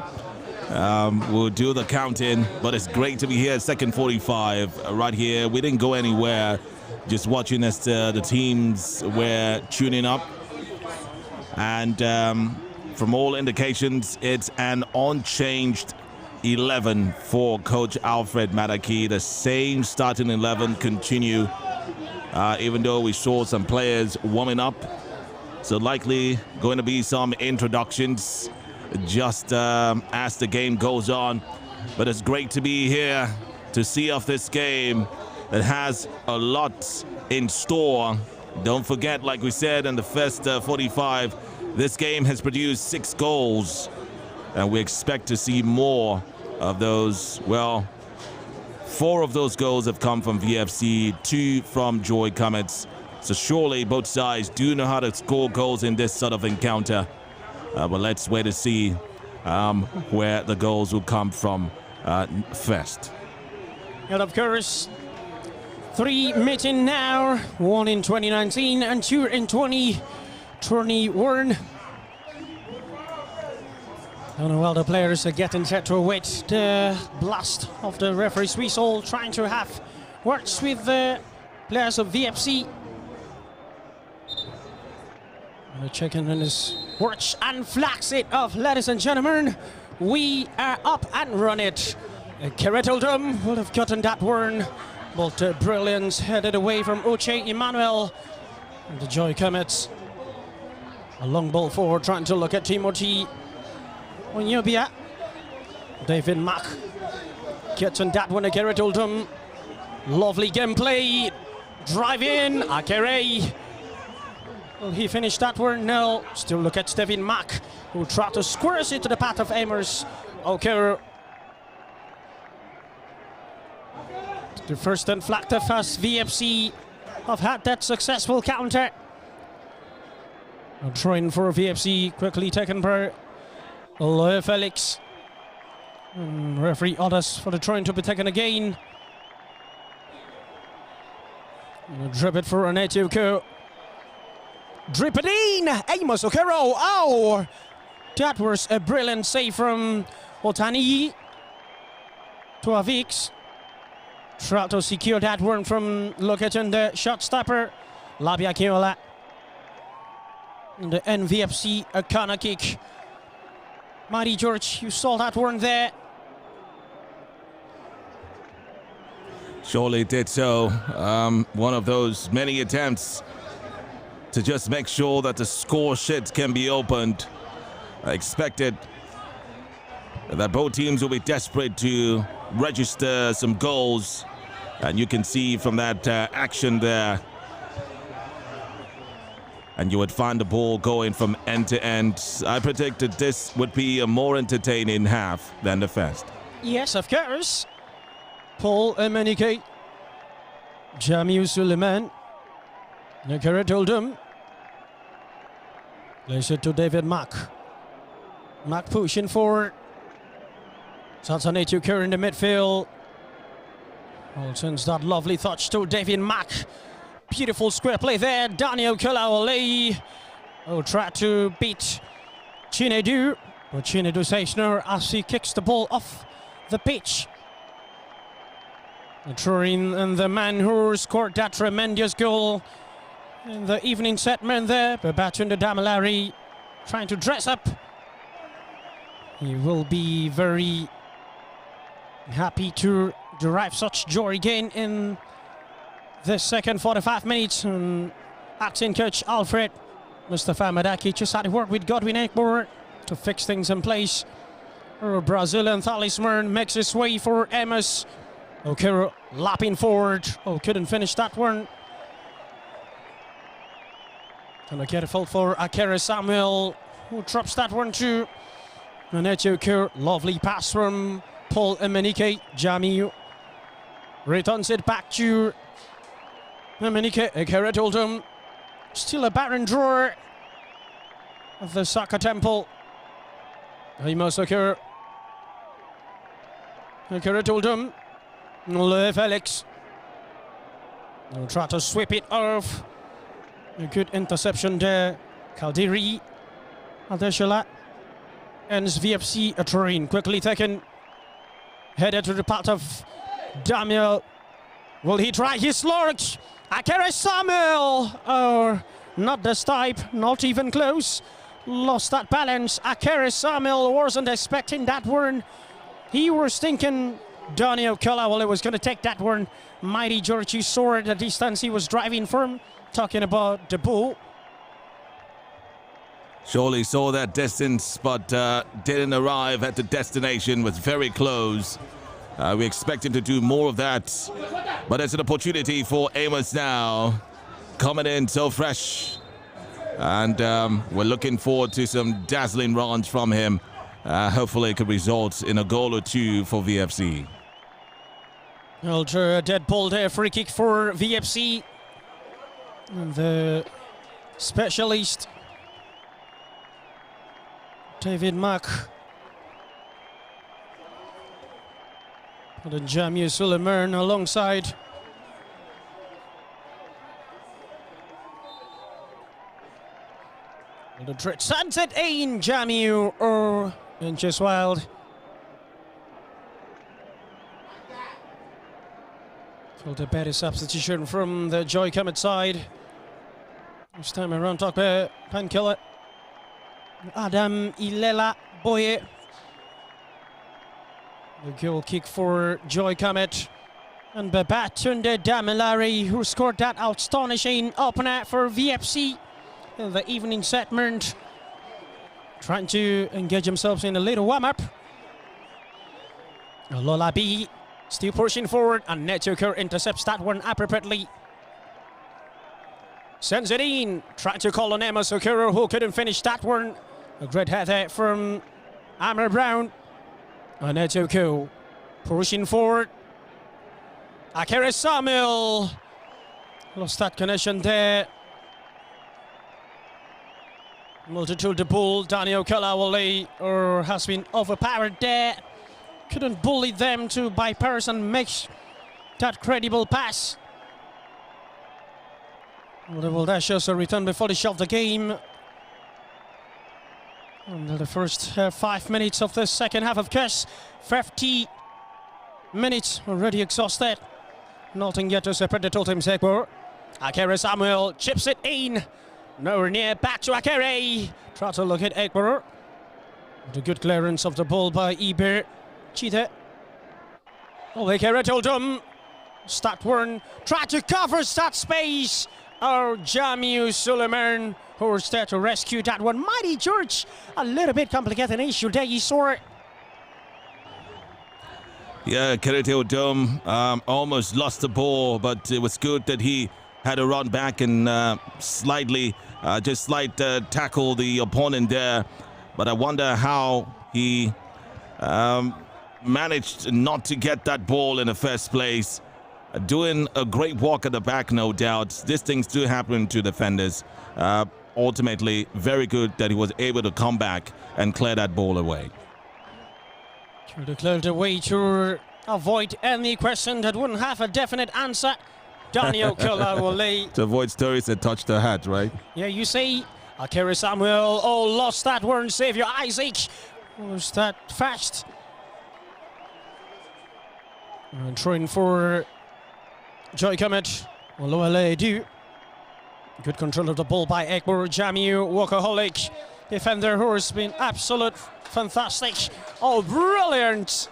We'll do the counting, but it's great to be here. Second 45, right here. We didn't go anywhere. Just watching as the teams were tuning up. And from all indications, it's an unchanged 11 for Coach Alfred Madaki. The same starting 11 continue, even though we saw some players warming up. So likely going to be some introductions just as the game goes on. But it's great to be here to see off this game that has a lot in store. Don't forget, like we said in the first 45, this game has produced 6 goals. And we expect to see more of those. Well, 4 of those goals have come from VFC, 2 from Joy Cometh. So surely both sides do know how to score goals in this sort of encounter. But let's wait to see where the goals will come from first. And of course, 3 meeting now, 1 in 2019 and 2 in 2021. I don't know while the players are getting set to await the blast of the referee's whistle, trying to have words with the players of VFC. Checking on his watch and flags it off, ladies and gentlemen. We are up and running. Cometh would have gotten that one, but brilliance headed away from Uche Emmanuel. And the Joy Cometh. A long ball forward, trying to look at Timothy Onyobia. David Mack gets on that one, Cometh. Lovely gameplay. Drive in, Akere. Will he finish that one? No. Still look at Stephen Mack, who tried to squares it to the path of Amers. Okay. The first and flag the first VFC have had that successful counter. A throw in for VFC, quickly taken by Loe Felix. Referee orders for the trying to be taken again. Drip it for Aneti Okero. Drip it in! Amos Okero! Oh! That was a brilliant save from Otani to Avix. Tried to secure that one from Loketon, the shot stopper. Labia Kiola. The NVFC a corner kick. Mighty George, you saw that one there. Surely did so. One of those many attempts to just make sure that the score sheet can be opened. I expected that both teams will be desperate to register some goals, and you can see from that action there, and you would find the ball going from end to end. I predicted this would be a more entertaining half than the first. Yes, of course. Paul Emenike, Jamiu Suleiman, Nakara Toldum. Plays it to David Mack. Mack pushing forward. Satanate Ukir in the midfield. Sends that lovely touch to David Mack. Beautiful square play there. Daniel Kalawale will try to beat Chinedu. But Chinedu says no as he kicks the ball off the pitch. Turin and the man who scored that tremendous goal in the evening segment there, Babatunde Damilare, trying to dress up. He will be very happy to derive such joy again in the second 45 minutes. And acting coach Alfred Mustafa Madaki just had to work with Godwin Ekbor to fix things in place. Our Brazilian talisman makes his way for Amos. Okero lapping forward. Oh, couldn't finish that one. And a careful for Akere Samuel, who drops that one too. And Okero, lovely pass from Paul Emenike. Jamiu returns it back to Emenike. Akere told him, still a barren drawer of the Saka Temple. Amos Okero. Okero told him, Felix will try to sweep it off. A good interception there. Caldiri, Adeshala, ends VFC a Turin. Quickly taken. Headed to the part of Daniel. Will he try his launch? Akere Samuel! Oh, not this type, not even close. Lost that balance. Akere Samuel wasn't expecting that one. He was thinking Daniel Kalawale was going to take that one. Mighty George, you saw the distance he was driving from. Talking about the ball. Surely saw that distance, but didn't arrive at the destination. Was very close. We expect him to do more of that, but it's an opportunity for Amos now. Coming in so fresh, and we're looking forward to some dazzling runs from him. Hopefully it could result in a goal or two for VFC. Ultra dead ball there, free kick for VFC. And the specialist, David Mack. And then Jamiu Suleiman alongside. And the threat sends it in, Jamiu or inches wild. So the better substitution from the Joy Cometh side. This time around, talk about Pankiller. Adam Ilela Boye. The goal kick for Joy Cometh. And Babatunde Damilare, who scored that astonishing opener for VFC in the evening segment. Trying to engage themselves in a little warm-up. Lola B still pushing forward, and Netuker intercepts that one appropriately. Sends it in, trying to call on Amos Okero, who couldn't finish that one. A great header from Amber Brown. And Netuker pushing forward. Akere Samuel lost that connection there. Multitude the ball. Daniel Kalawale has been overpowered there. couldn't bully them to bypass and make that credible pass. Well, the ball dash also returned before the shot of the game. Under the first 5 minutes of the second half, of course, 50 minutes already exhausted. Nothing yet to separate the two teams. Akere Samuel chips it in. Nowhere near, back to Akere. Try to look at Ekbor. The good clearance of the ball by Iber. Chite. Oh, Akere told him. Statworn tried to cover that space. Or Jamiu Suleiman, who was there to rescue that one. Mighty George, a little bit complicated issue there, you saw it. Yeah, Kerete Odom almost lost the ball, but it was good that he had to run back and slight tackle the opponent there. But I wonder how he managed not to get that ball in the first place. Doing a great walk at the back, no doubt. These things do happen to defenders. Ultimately, very good that he was able to come back and clear that ball away. Trying to clear the way to avoid any question that wouldn't have a definite answer. Daniel Kolawole. To avoid stories that touch the hat, right? Yeah, you see, Akere Samuel, lost that one. Xavier Isaac was that fast. And trying for Joy Cometh. Oloale do. Good control of the ball by Ekbor Jamiu, workaholic defender who has been absolute fantastic. Oh, brilliant!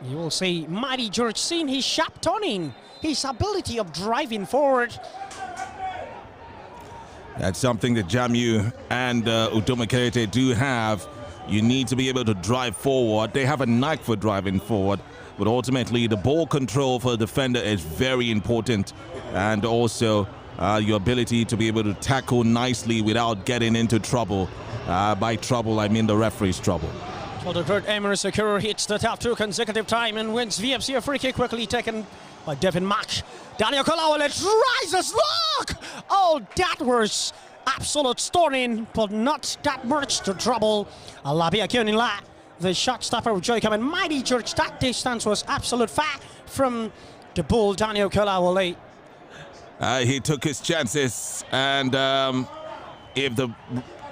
You will see Mighty George seeing his sharp turning, his ability of driving forward. That's something that Jamiu and Udoma Kerete do have. You need to be able to drive forward. They have a knack for driving forward, but ultimately the ball control for a defender is very important, and also your ability to be able to tackle nicely without getting into trouble. By trouble, I mean the referee's trouble. So the third Emery Secure hits the top 2 consecutive time and wins VFC. A free kick quickly taken by Devin Mack. Daniel Kolawole rises, look! Oh, that was absolute stunning, but not that much to trouble Alabi Akionila. The shot stopper of Joy Cometh. Mighty George, that distance was absolute far from the bull, Daniel Kolawole. He took his chances, and if the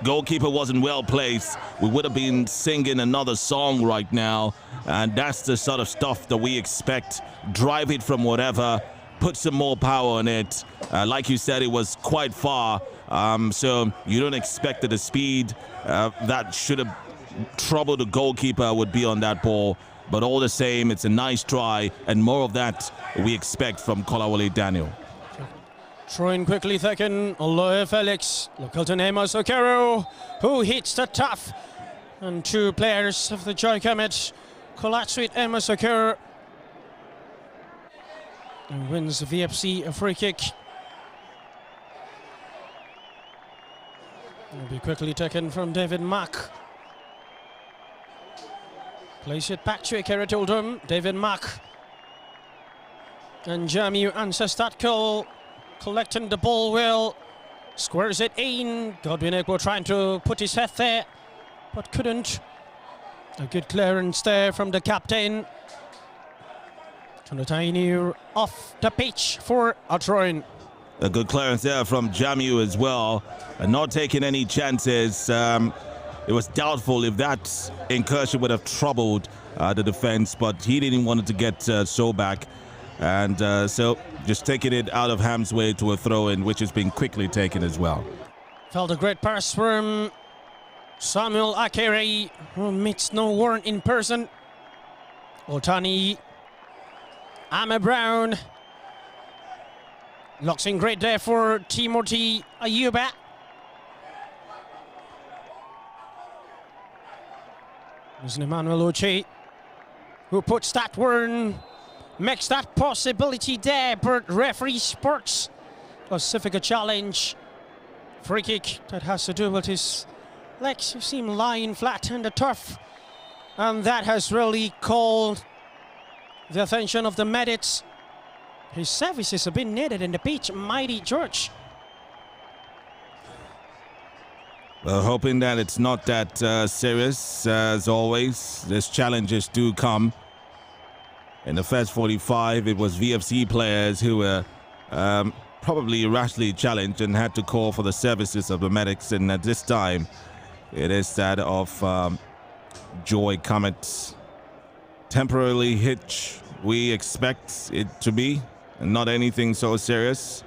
goalkeeper wasn't well placed, we would have been singing another song right now. And that's the sort of stuff that we expect. Drive it from whatever, put some more power on it. Like you said, it was quite far, so you don't expect that the speed that should have troubled the goalkeeper would be on that ball. But all the same, it's a nice try, and more of that we expect from Kolawole Daniel. Throwing quickly taken, Oloe Felix, local to Amos Okero, who hits the tough. And 2 players of the Joy Cometh collapse with Amos Okero. And wins the VFC a free kick. Will be quickly taken from David Mack. Place it back to Akere Tildum, David Mack. And Jamiu answers that call. Collecting the ball well, squares it in. Godwin Ekbo trying to put his head there, but couldn't. A good clearance there from the captain. Tonatainu off the pitch for a throw-in. A good clearance there from Jamiu as well, and not taking any chances. It was doubtful if that incursion would have troubled the defense, but he didn't want it to get so back. And so just taking it out of Ham's way to a throw-in, which has been quickly taken as well. Felt a great pass from Samuel Akere, who meets no warrant in person. Otani, Ame Brown. Locks in great there for Timothy Ayuba. There's Emmanuel Oche, who puts that one. Makes that possibility there, but referee sports Pacifica challenge. Free kick that has to do with his legs. You see him lying flat in the turf. And that has really called the attention of the medics. His services have been needed in the pitch. Mighty George. Hoping that it's not that serious. As always, these challenges do come. In the first 45, it was VFC players who were probably rashly challenged and had to call for the services of the medics. And at this time, it is that of Joy Cometh. Temporarily hitch, we expect it to be, and not anything so serious.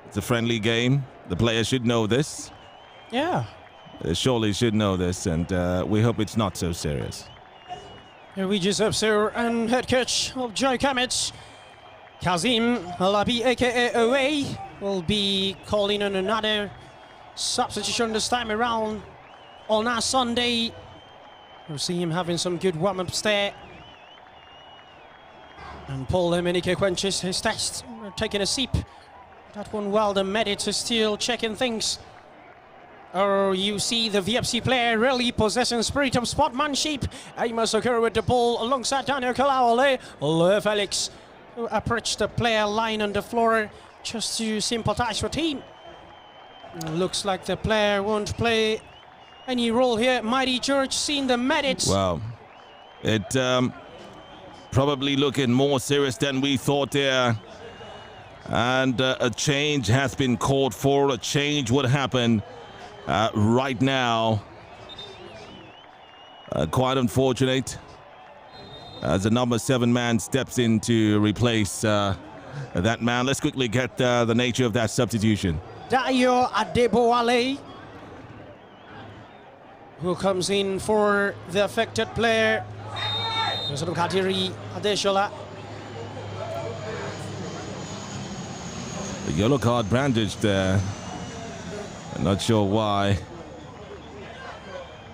It's a friendly game. The players should know this. Yeah. They surely should know this, and we hope it's not so serious. Here we just observe and head coach of Joy Cometh, Kazim Alabi, aka Away, will be calling on another substitution this time around on our Sunday. We'll see him having some good warm-ups there. And Paul Emenike quenches his test, taking a sip. That one while the medics is still checking things. Oh, you see the VFC player really possessing spirit of sportsmanship. Amos Okoro with the ball alongside Daniel Kalawale. Felix who approached the player line on the floor just to sympathize with him. Looks like the player won't play any role here. Mighty George seeing the medics. Wow. It probably looking more serious than we thought there. And a change has been called for. A change would happen right now. Quite unfortunate as the number 7 man steps in to replace that man. Let's quickly get the nature of that substitution. Dayo Adeboale, who comes in for the affected player. Kadiri Adeshola. The yellow card brandished there. I'm not sure why.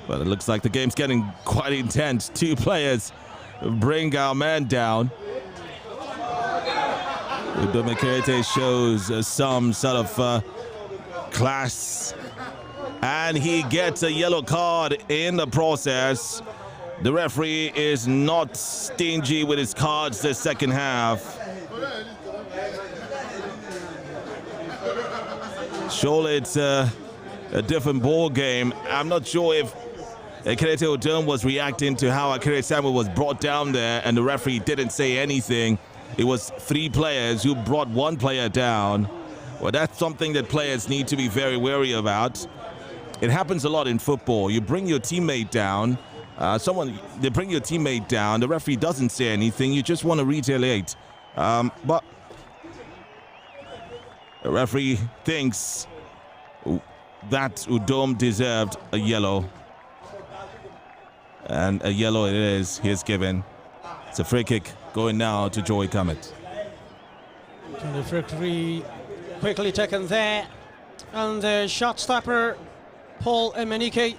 But it looks like the game's getting quite intense. 2 players bring our man down. Udome Kerete shows some sort of class. And he gets a yellow card in the process. The referee is not stingy with his cards the second half. Surely it's a different ball game. I'm not sure if Kerete Odom was reacting to how Akere Samuel was brought down there and the referee didn't say anything. It was 3 players who brought 1 player down. Well, that's something that players need to be very wary about. It happens a lot in football. You bring your teammate down. They bring your teammate down. The referee doesn't say anything. You just want to retaliate. But the referee thinks that Udom deserved a yellow. And a yellow it is. He's given. It's a free kick going now to Joy Cometh. And the free quickly taken there. And the shot stopper, Paul Emenike.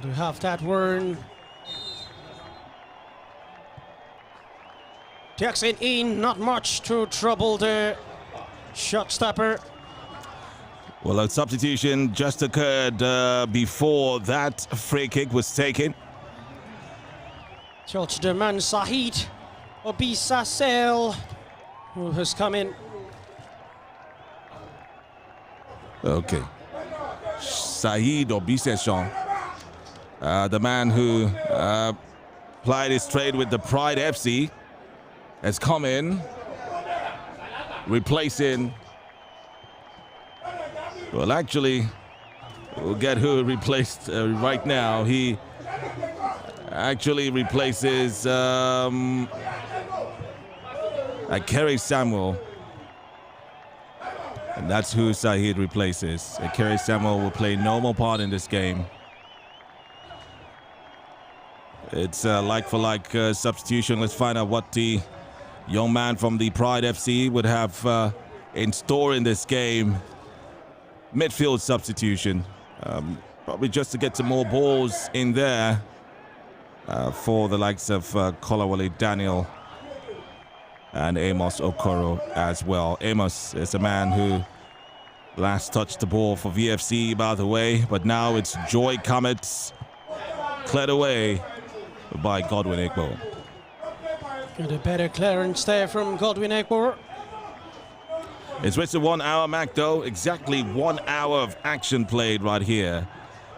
To have that one. Takes it in, not much to trouble the shot stopper. Well, a substitution just occurred before that free kick was taken. George the man Sahid Obisa Sel, who has come in. Okay. Saeed Obiseshan, the man who plied his trade with the Pride FC, has come in, replacing. Well, actually, we'll get who replaced right now. He actually replaces Akere Samuel. And that's who Saeed replaces. Akere Samuel will play no more part in this game. It's a like-for-like substitution. Let's find out what the young man from the Pride FC would have in store in this game. Midfield substitution. Probably just to get some more balls in there for the likes of Kolawole Daniel and Amos Okoro as well. Amos is a man who last touched the ball for VFC, by the way, but now it's Joy Cometh, cleared away by Godwin Egbo. Got a better clearance there from Godwin Egbo. It's written 1 hour, Mac, though. Exactly 1 hour of action played right here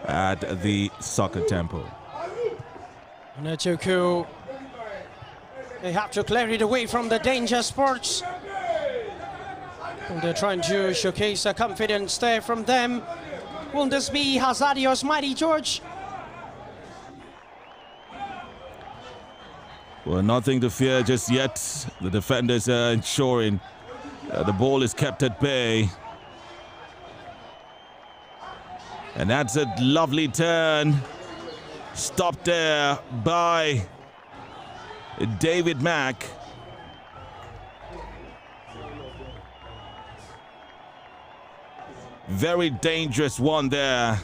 at the Soccer Temple. Netuku, they have to clear it away from the danger sports. And they're trying to showcase a confidence there from them. Will this be Hazardio's mighty George? Well, nothing to fear just yet. The defenders are ensuring the ball is kept at bay. And that's a lovely turn. Stopped there by David Mack. Very dangerous one there.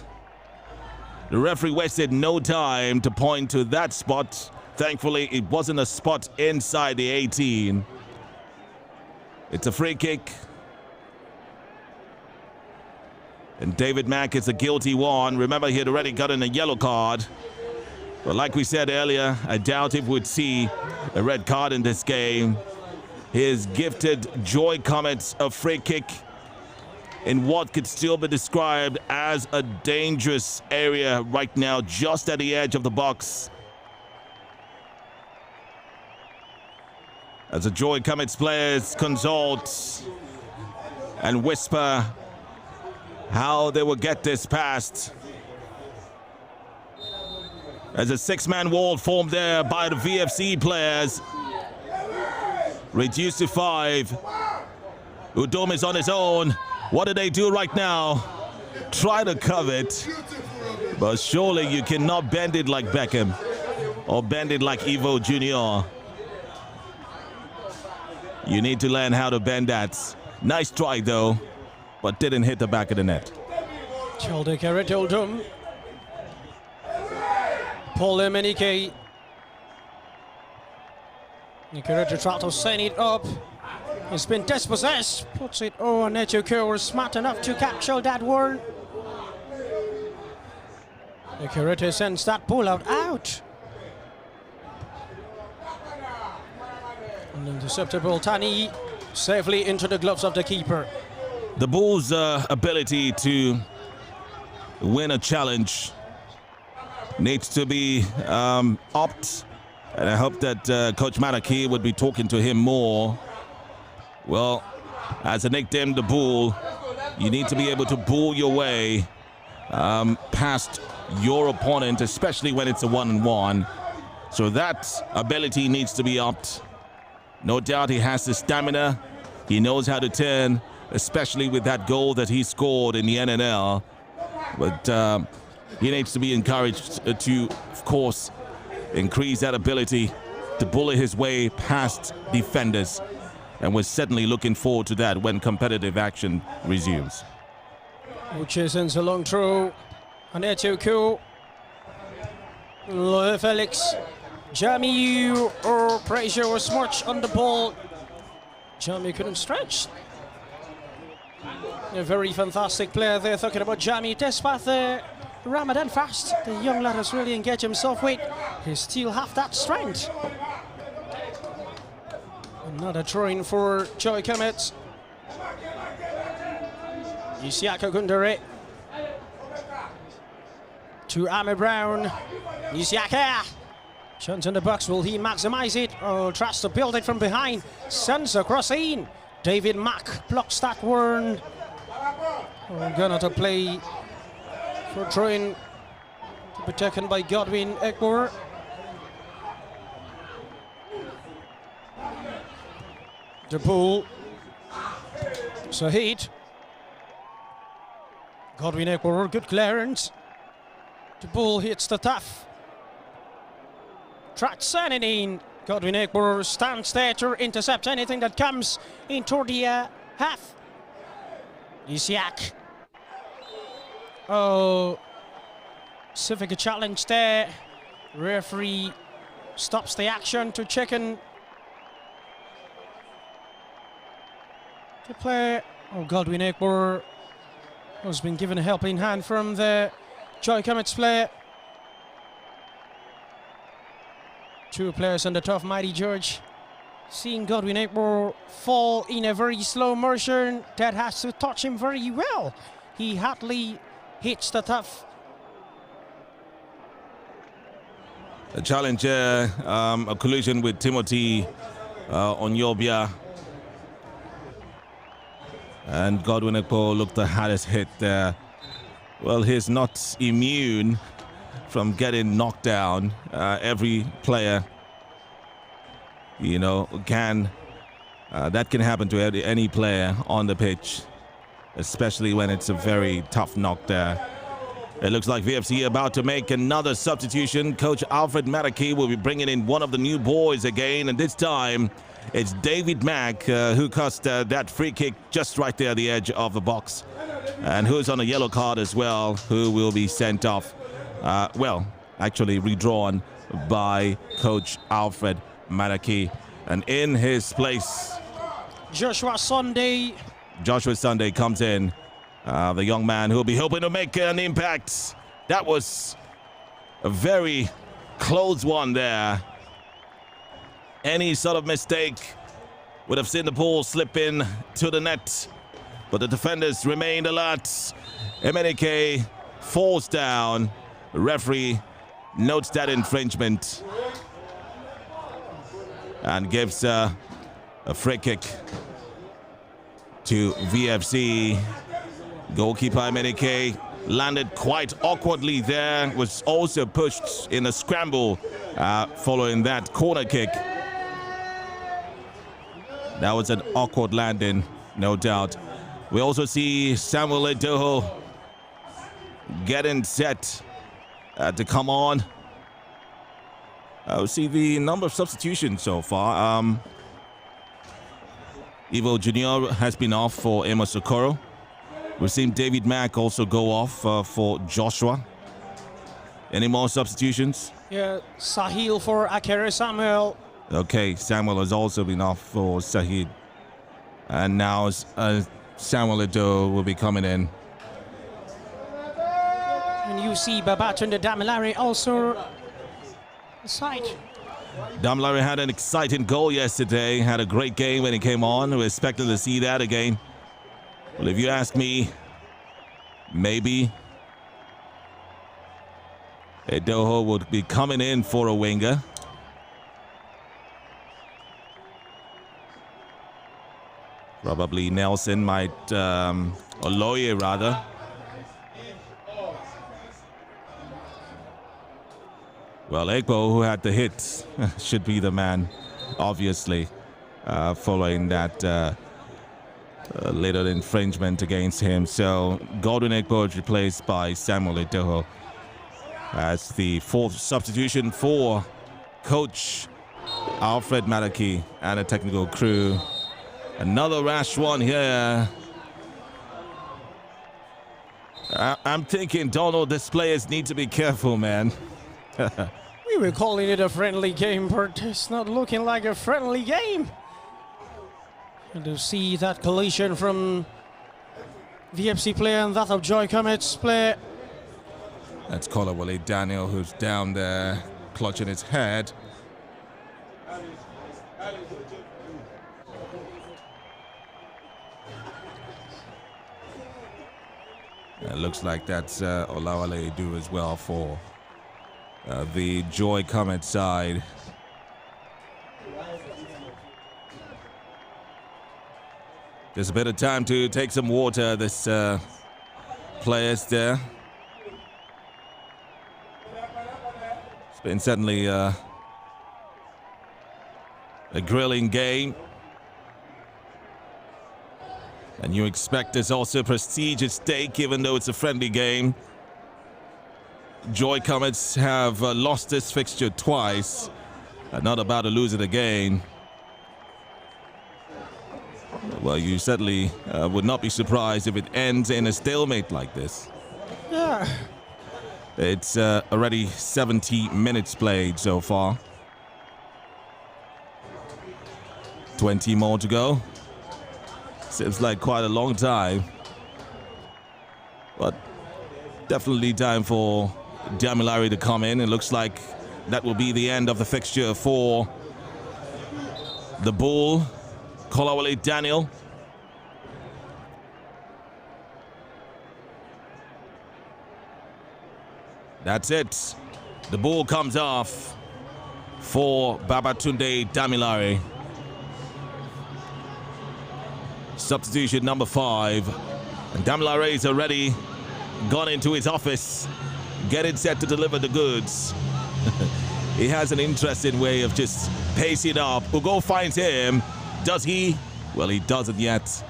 The referee wasted no time to point to that spot. Thankfully, it wasn't a spot inside the 18. It's a free kick. And David Mack is a guilty one. Remember, he had already gotten a yellow card. But like we said earlier, I doubt if we'd see a red card in this game. His gifted Joy Cometh a free kick in what could still be described as a dangerous area right now, just at the edge of the box. As the Joy Cometh players consult and whisper how they will get this past. As a 6-man wall formed there by the VFC players. Reduced to 5. Udom is on his own. What do they do right now? Try to cover it. But surely you cannot bend it like Beckham or bend it like Evo Jr. You need to learn how to bend that. Nice try though, but didn't hit the back of the net. Chalde Carrot Udom. Paul Emenike. Nicaragua tried to send it up. It's been dispossessed. Puts it on. Netuku was smart enough to capture that one. Nicaragua sends that ball out. An interceptable Tani safely into the gloves of the keeper. The Bulls' ability to win a challenge needs to be upped, and I hope that Coach Maraki would be talking to him more. Well, as a nickname, the Bull, you need to be able to bull your way past your opponent, especially when it's a 1-on-1. So that ability needs to be upped. No doubt he has the stamina. He knows how to turn, especially with that goal that he scored in the NNL. But he needs to be encouraged to, of course, increase that ability to bully his way past defenders. And we're certainly looking forward to that when competitive action resumes. Uche sends a long throw. And Netuku. Felix. Jamie or pressure was much on the ball. Jamie couldn't stretch. A very fantastic player there, talking about Jamie. Despite the Ramadan fast, the young lad has really engaged himself with. He still have that strength. Another throw-in for Joy Cometh. Isiaka Gundere. To Ame Brown. Isiaka. Chance in the box. Will he maximize it? Oh, tries to build it from behind. Sends across in. David Mack blocks that one. Oh, gonna to play for throw-in to be taken by Godwin Ekbor. The ball. Sahid. Godwin Ekbor, good clearance. The ball hits the tough. Tried sending in. Godwin Ekbor stands there to intercept anything that comes into the half. Isiak. Oh, civic challenge there. Referee stops the action to check in. The player, Godwin Ekbor, has been given a helping hand from the Joy Cometh's player. Two players on the top, Mighty George. Seeing Godwin Ekbo fall in a very slow motion, that has to touch him very well. He hardly hits the tough. A challenge here, a collision with Timothy Onyobia. And Godwin Ekpo looked the hardest hit there. Well, he's not immune from getting knocked down. Every player, you know, that can happen to any player on the pitch, especially when it's a very tough knock there. It looks like VFC about to make another substitution. Coach Alfred Maraki will be bringing in one of the new boys again, and this time it's David Mack who cost that free kick just right there at the edge of the box, and who's on a yellow card as well, who will be sent off. Well, actually redrawn by Coach Alfred Maraki, and in his place, Joshua Sunday. Joshua Sunday comes in. The young man who will be hoping to make an impact. That was a very close one there. Any sort of mistake would have seen the ball slip in to the net, but the defenders remained alert. Emenike falls down. The referee notes that infringement and gives a free kick to VFC. Goalkeeper Emenike landed quite awkwardly there, was also pushed in a scramble following that corner kick. That was an awkward landing, no doubt. We also see Samuel Edoho getting set to come on. We see the number of substitutions so far. Ivo Junior has been off for Amos Okoro. We've seen David Mack also go off for Joshua. Any more substitutions? Yeah, Sahil for Akere Samuel. Okay, Samuel has also been off for Sahid. And now Samuel Edo will be coming in. And you see Babatunde Damilare also aside. Damilare had an exciting goal yesterday, had a great game when he came on. We're expecting to see that again. Well, if you ask me, maybe Edoho would be coming in for a winger. Probably Nelson might, Oloye rather. Well, Ekpo, who had the hit, should be the man, obviously, following that little infringement against him. So Godwin Ekpo is replaced by Samuel Edoho as the fourth substitution for Coach Alfred Maraki and a technical crew. Another rash one here. I'm thinking, Donald, these players need to be careful, man. We were calling it a friendly game, but it's not looking like a friendly game. And to see that collision from VFC player and that of Joy Cometh's player. That's Kolawole Daniel, who's down there clutching his head. It looks like that's Olawale Edu as well for the Joy Cometh side. There's a bit of time to take some water, this players there. It's been certainly a grilling game. And you expect there's also prestige at stake, even though it's a friendly game. Joy Comets have lost this fixture twice, not about to lose it again. Well, you certainly would not be surprised if it ends in a stalemate like this. Yeah. It's already 70 minutes played so far. 20 more to go. Seems like quite a long time. But definitely time for Damilare to come in. It looks like that will be the end of the fixture for the ball. Kolawole Daniel. That's it. The ball comes off for Babatunde Damilare. Substitution number 5. And Damilare is already gone into his office, getting set to deliver the goods. He has an interesting way of just pacing up. Ugo finds him. Does he? Well, he doesn't yet.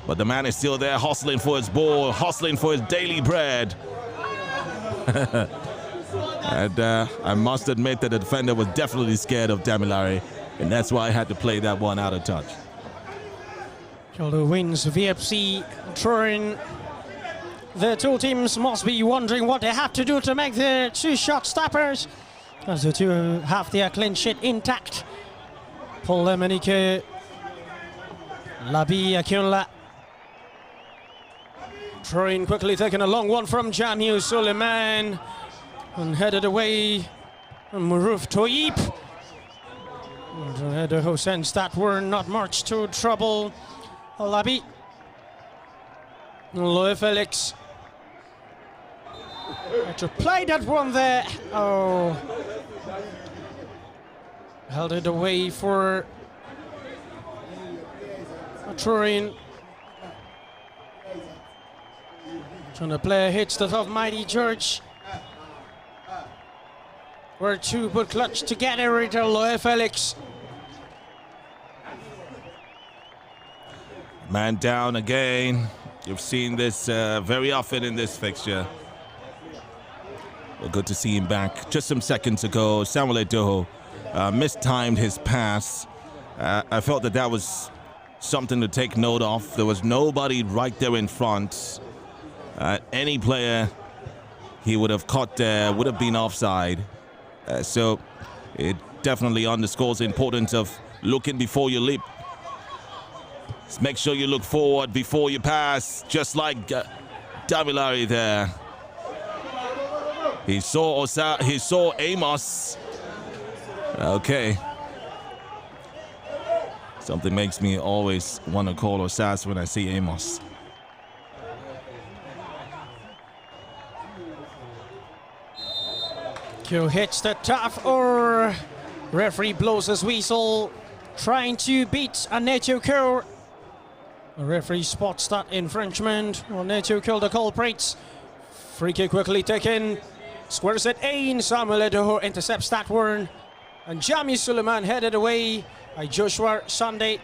But the man is still there, hustling for his ball, hustling for his daily bread. And I must admit that the defender was definitely scared of Damilare, and that's why I had to play that one out of touch. Kildo wins. VFC touring. The two teams must be wondering what they have to do to make the two shot stoppers, as the two have their clean sheet intact. Paul Emenike, Labi Akinla. Throwing quickly, taking a long one from Jamil Suleiman. And headed away from Maruf Toyib. And the header who sends that were not much to trouble Labi. Loe Felix. Had to play that one there. Oh. Held it away for Turin. Trying to play a hit that of Mighty George. Where two put clutch together with Loe Felix. Man down again. You've seen this very often in this fixture. Well, good to see him back. Just some seconds ago, Samuel Edoho mistimed his pass. I felt that that was something to take note of. There was nobody right there in front. Any player he would have caught there would have been offside. So it definitely underscores the importance of looking before you leap. Just make sure you look forward before you pass, just like Damilare there. He saw Amos. Okay. Something makes me always want to call Osas when I see Amos. Q hits the tough, or referee blows his whistle, trying to beat Anecho Q. The referee spots that infringement. Anecho Q, the culprits. Free kick quickly taken. Squares it in. Samuel Edoho intercepts that one. And Jami Suleiman headed away by Joshua Sunday.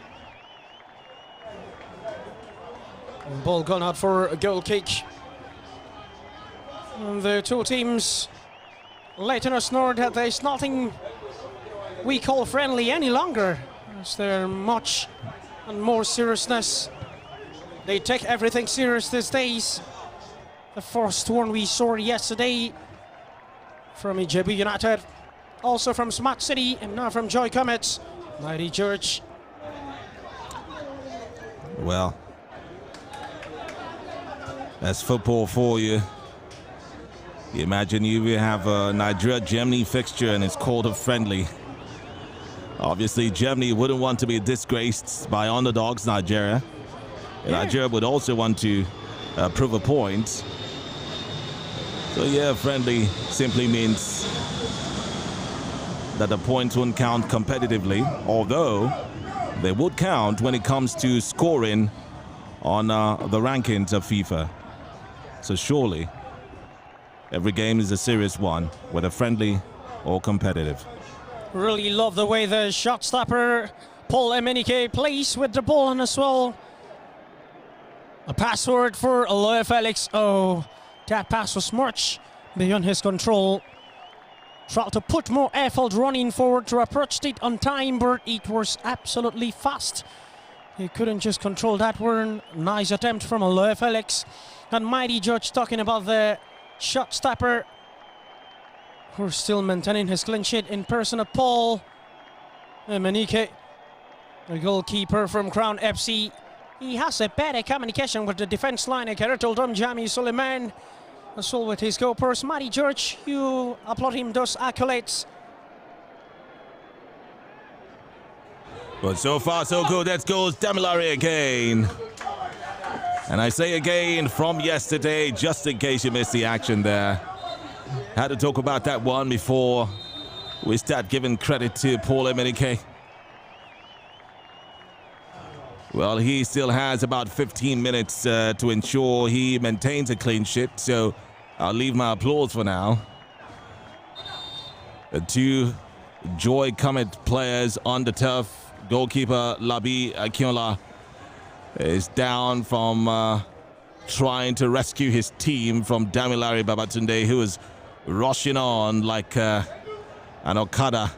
And ball gone out for a goal kick. And the two teams letting us know that there's nothing we call friendly any longer. Is there much and more seriousness? They take everything serious these days. The first one we saw yesterday from Ijebu United, also from Smart City, and now from Joy Cometh. Mighty George. Well, that's football for you. You imagine you have a Nigeria-Germany fixture and it's called a friendly. Obviously, Germany wouldn't want to be disgraced by underdogs Nigeria. And Nigeria would also want to prove a point. So yeah, friendly simply means that the points won't count competitively, although they would count when it comes to scoring on the rankings of FIFA. So surely every game is a serious one, whether friendly or competitive. Really love the way the shot stopper Paul Emenike plays with the ball on as well. A password for Loe Felix. Oh, that pass was much beyond his control. Tried to put more effort running forward to approach it on time, but it was absolutely fast. He couldn't just control that one. Nice attempt from Loe Felix. And Mighty George talking about the shot stopper, who's still maintaining his clean sheet in person of Paul Emenike, the goalkeeper from Crown FC. He has a better communication with the defense line. Keretildom Jami Suleiman, as well with his goalpost. Mighty George, you applaud him those accolades. But so far, so good. That goes Damilare again. And I say again from yesterday, just in case you missed the action there. Had to talk about that one before we start giving credit to Paul Emenike. Well, he still has about 15 minutes to ensure he maintains a clean sheet, so I'll leave my applause for now. The two Joy Cometh players on the turf. Goalkeeper Labi Akinola is down from trying to rescue his team from Damilare Babatunde, who is rushing on like an Okada.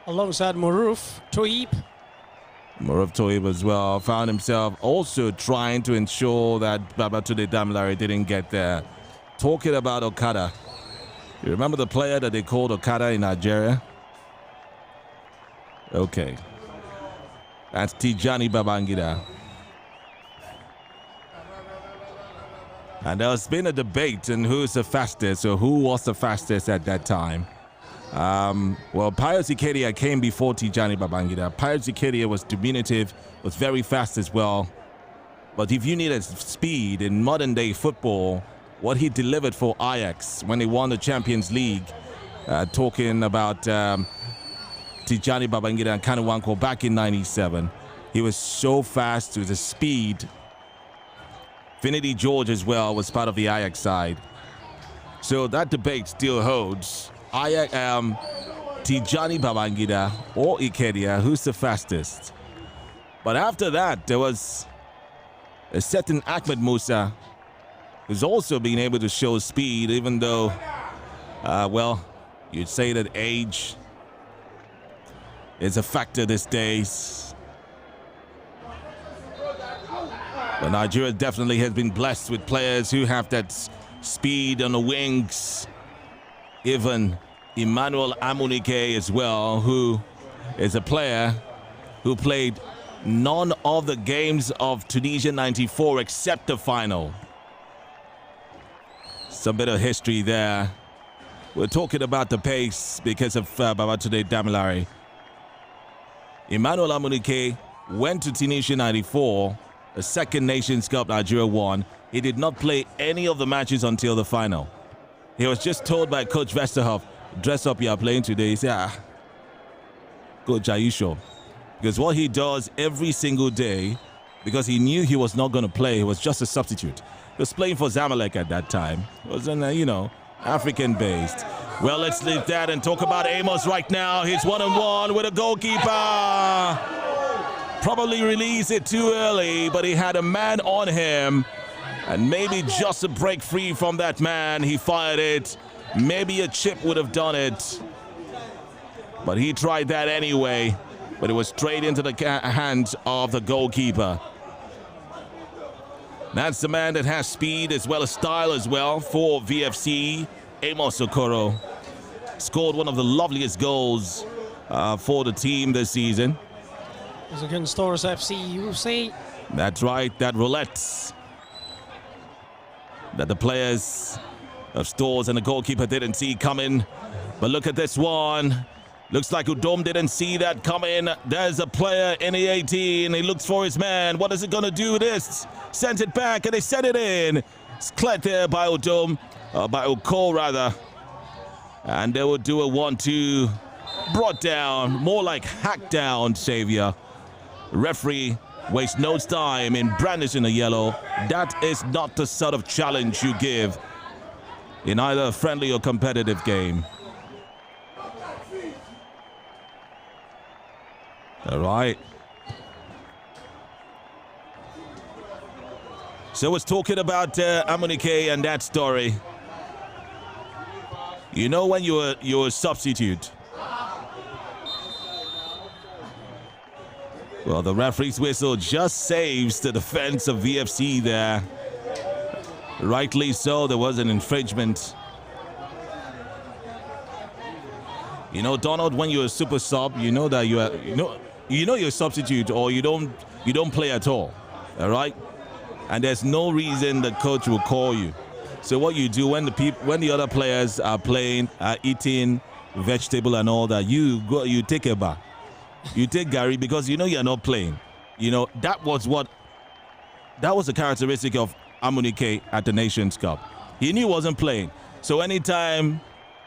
Alongside Maruf, Toib. Maruf Toib as well found himself also trying to ensure that Babatunde Damilare didn't get there. Talking about Okada, you remember the player that they called Okada in Nigeria? Okay. That's Tijani Babangida. And there's been a debate on who's the fastest or who was the fastest at that time. Well, Pius Ikedia came before Tijani Babangida. Pius Ikedia was diminutive, was very fast as well. But if you needed speed in modern day football, what he delivered for Ajax when they won the Champions League, talking about Tijani Babangida and Kanu Nwankwo back in '97. He was so fast with the speed. Finidi George as well was part of the Ajax side. So that debate still holds. Tijani Babangida or Ikedia, who's the fastest? But after that, there was a certain Ahmed Musa who's also been able to show speed, even though, well, you'd say that age is a factor these days. But Nigeria definitely has been blessed with players who have that speed on the wings. Even Emmanuel Amunike as well, who is a player who played none of the games of Tunisia '94 except the final. Some bit of history there. We're talking about the pace because of Babatunde Damilare. Emmanuel Amunike went to Tunisia '94, the second Nations Cup Nigeria won. He did not play any of the matches until the final. He was just told by Coach Westerhoff, dress up, you are playing today. He said, Coach, are you sure? Because what he does every single day, because he knew he was not going to play, he was just a substitute. He was playing for Zamalek at that time. It was, African-based. Well, let's leave that and talk about Amos right now. He's one-on-one with a goalkeeper. Probably released it too early, but he had a man on him. And maybe just a break free from that man, he fired it. Maybe a chip would have done it. But he tried that anyway. But it was straight into the hands of the goalkeeper. That's the man that has speed as well as style as well for VFC. Amos Okoro scored one of the loveliest goals for the team this season. It's against Taurus FC, you will see. That's right, that roulette that the players of Stores and the goalkeeper didn't see coming. But look at this one. Looks like Udom didn't see that coming. There's a player in the 18. He looks for his man. What is it going to do this? Sends it back and they send it in. It's cleared there by Udom, by Oko rather. And they will do a 1-2. Brought down, more like hacked down, Xavier. Referee wastes no time in brandishing a yellow. That is not the sort of challenge you give in either a friendly or competitive game. All right. So it's talking about Amunike and that story. You know when you're a substitute. Well, the referee's whistle just saves the defense of VFC there. Rightly so, there was an infringement. You know, Donald, when you're a super sub, you know that you're a substitute or you don't play at all. All right? And there's no reason the coach will call you. So what you do when the other players are playing, are eating, vegetable and all that. You go, you take a bath. You take Gary because you know you're not playing. You know, that was the characteristic of Amunike at the Nations Cup. He knew he wasn't playing. So anytime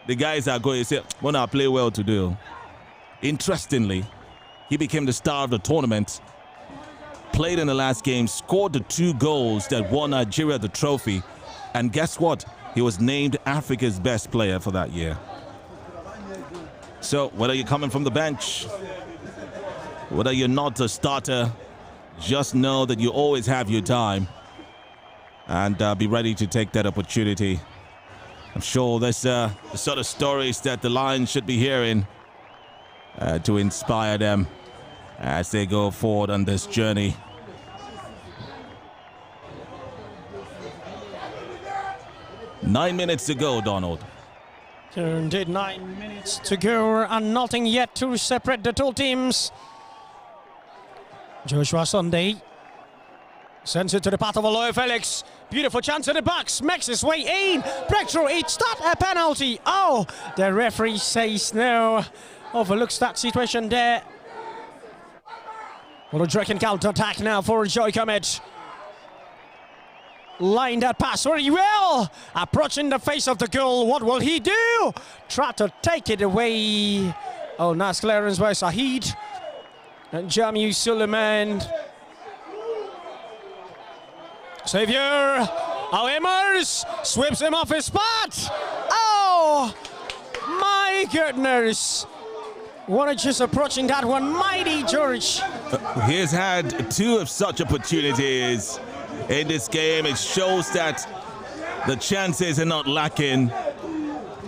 the guys are going, he said, "When I play well today." Interestingly, he became the star of the tournament, played in the last game, scored the 2 goals that won Nigeria the trophy, and guess what? He was named Africa's best player for that year. So whether you're coming from the bench, whether you're not a starter, just know that you always have your time and be ready to take that opportunity. I'm sure there's the sort of stories that the Lions should be hearing to inspire them as they go forward on this journey. Nine minutes to go, Donald. Indeed, 9 minutes to go and nothing yet to separate the two teams. Joshua Sunday sends it to the path of Aloy Felix. Beautiful chance in the box, makes his way in. Breakthrough, it's not a penalty. Oh, the referee says no. Overlooks that situation there. Well, a Draken counter-attack now for Joy Cometh. Line that pass very well. Approaching the face of the goal. What will he do? Try to take it away. Oh, nice clearance by Sahid. And Jamiu Suleiman. Xavier. Emers sweeps him off his spot. Oh, my goodness. Wanna just approaching that one. Mighty George. He's had 2 of such opportunities in this game. It shows that the chances are not lacking,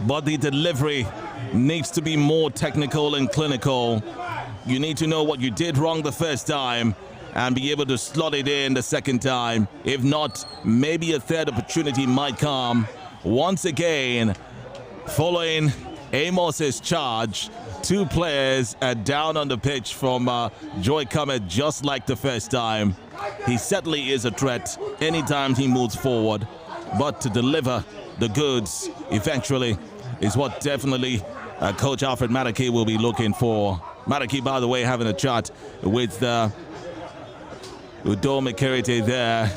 but the delivery needs to be more technical and clinical. You need to know what you did wrong the first time and be able to slot it in the second time. If not, maybe a third opportunity might come. Once again, following Amos's charge, 2 players are down on the pitch from Joy Cometh, just like the first time. He certainly is a threat anytime he moves forward, but to deliver the goods eventually is what definitely Coach Alfred Madaki will be looking for. Madaki, by the way, having a chat with Udo Mekerite there.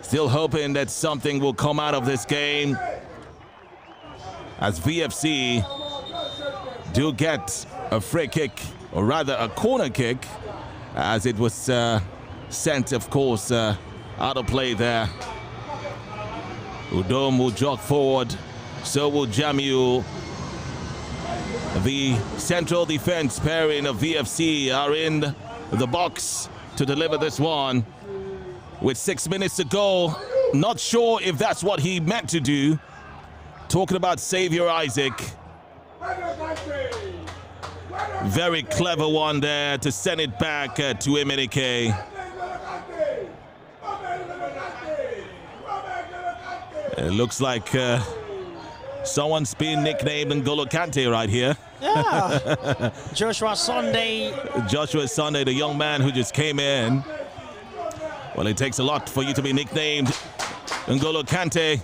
Still hoping that something will come out of this game as VFC do get a free kick, or rather a corner kick, as it was sent, of course, out of play there. Udom will jog forward, so will Jamiu. The central defense pairing of VFC are in the box to deliver this one. With 6 minutes to go, not sure if that's what he meant to do. Talking about Xavier Isaac. Very clever one there to send it back to Emenike. It looks like someone's been nicknamed N'Golo Kante right here. Yeah. Joshua Sunday. Joshua Sunday, the young man who just came in. Well, it takes a lot for you to be nicknamed N'Golo Kante.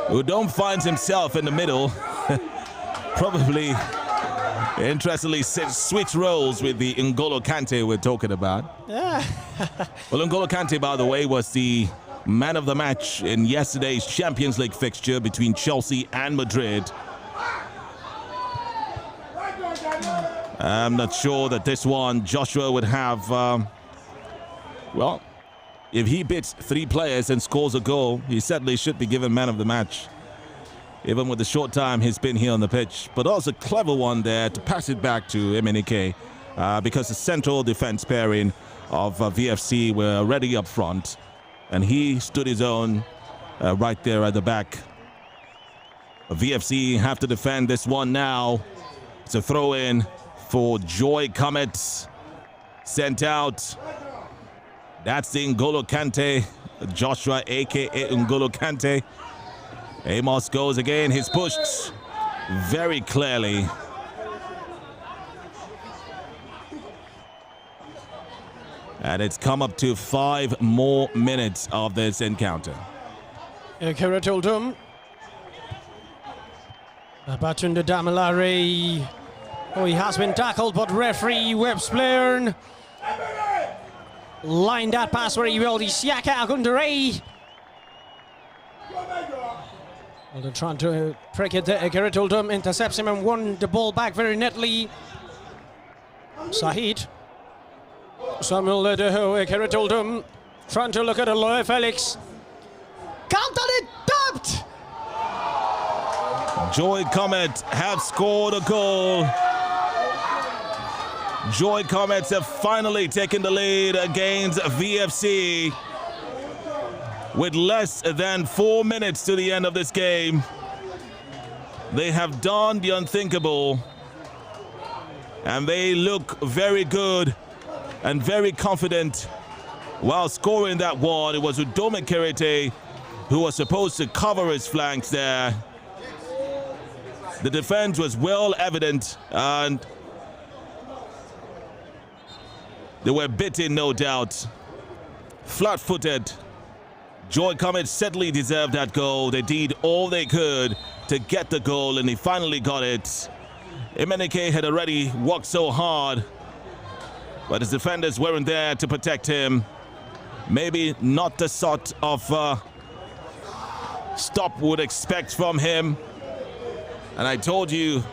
Udom finds himself in the middle. Probably, interestingly, switch roles with the N'Golo Kante we're talking about. Yeah. Well, N'Golo Kante, by the way, was the man of the match in yesterday's Champions League fixture between Chelsea and Madrid. I'm not sure that this one Joshua would have, well, if he beats 3 players and scores a goal, he certainly should be given man of the match, even with the short time he's been here on the pitch. But also a clever one there to pass it back to Emenike, because the central defense pairing of VFC were already up front, and he stood his own right there at the back. VFC have to defend this one now. It's a throw-in for Joy Cometh. Sent out. That's the N'Golo Kante, Joshua, a.k.a. N'Golo Kante. Amos goes again. He's pushed very clearly. And it's come up to 5 more minutes of this encounter. Keratoldum. Babatunde Damilare. Oh, he has been tackled, but referee Webs Blairn lined that pass very well. Isiaka Agundere. Well, they're trying to break it. Gerrit Oldham intercepts him and won the ball back very neatly. Saeed. Samuel Ledeho, Gerrit Oldham trying to look at Aloy Felix. Counted it, tapped! Joy Cometh have scored a goal. Joy Comets have finally taken the lead against VFC with less than 4 minutes to the end of this game. They have done the unthinkable and they look very good and very confident while scoring that one. It was Udome Kerete who was supposed to cover his flanks there. The defense was well evident and they were bitten, no doubt. Flat-footed. Joy Cometh certainly deserved that goal. They did all they could to get the goal and they finally got it. Emenike had already worked so hard, but his defenders weren't there to protect him. Maybe not the sort of stop we would expect from him. And I told you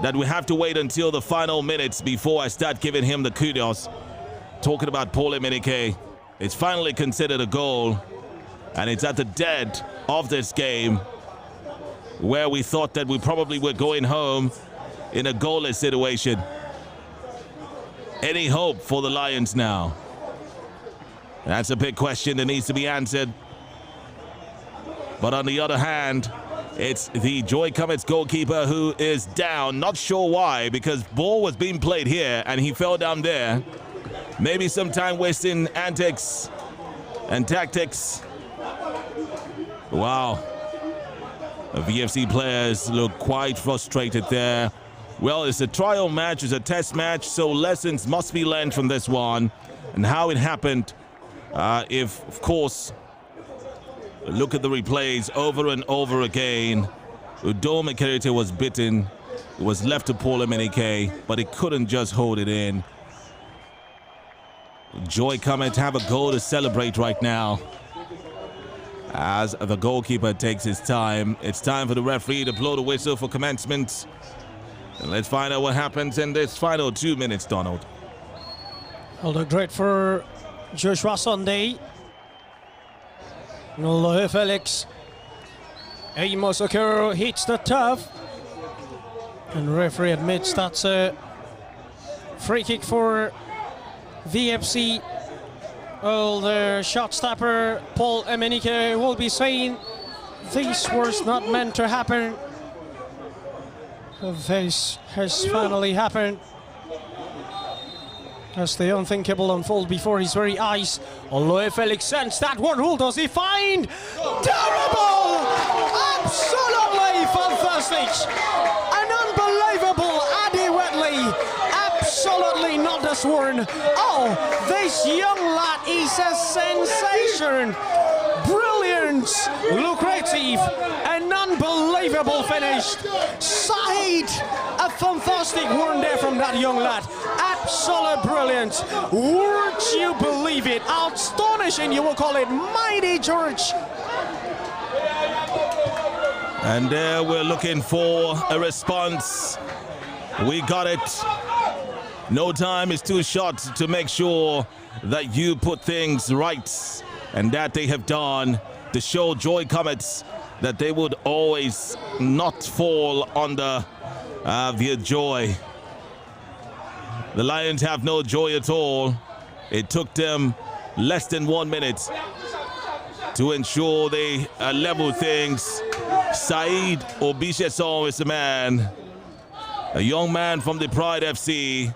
that we have to wait until the final minutes before I start giving him the kudos. Talking about Paul Emenike, it's finally considered a goal, and it's at the dead of this game where we thought that we probably were going home in a goalless situation. Any hope for the Lions now? That's a big question that needs to be answered. But on the other hand, it's the Joy Cometh's goalkeeper who is down. Not sure why, because ball was being played here and he fell down there. Maybe some time wasting antics and tactics. Wow. The VFC players look quite frustrated there. Well, it's a trial match, it's a test match, so lessons must be learned from this one and how it happened. If, of course, look at the replays over and over again. Udome Kerete was bitten. It was left to Paul Emenike, but he couldn't just hold it in. Joy Cometh have a goal to celebrate right now as the goalkeeper takes his time. It's time for the referee to blow the whistle for commencement. And let's find out what happens in this final 2 minutes, Donald. Well, look great for Joshua Sunday. Aloy Felix. Amos Okero hits the turf. And referee admits that's a free kick for VFC. Well, the shot stopper, Paul Emenike, will be saying this was not meant to happen. This has finally happened. As the unthinkable unfold before his very eyes. Aloy Felix sends that one. Who does he find? Terrible! Absolutely fantastic! An unbelievable Addy Wetley. Absolutely not the sworn. Oh, this young lad is a sensation. Brilliant, lucrative, an unbelievable finish. Saeed, a fantastic one there from that young lad. Absolute brilliant. Would you believe it? Astonishing, you will call it. Mighty George. And there we're looking for a response. We got it. No time is too short to make sure that you put things right. And that they have done to show Joy Cometh that they would always not fall under their joy. The Lions have no joy at all. It took them less than 1 minute to ensure they level things. Saeed Obisheson is the man. A young man from the Pride FC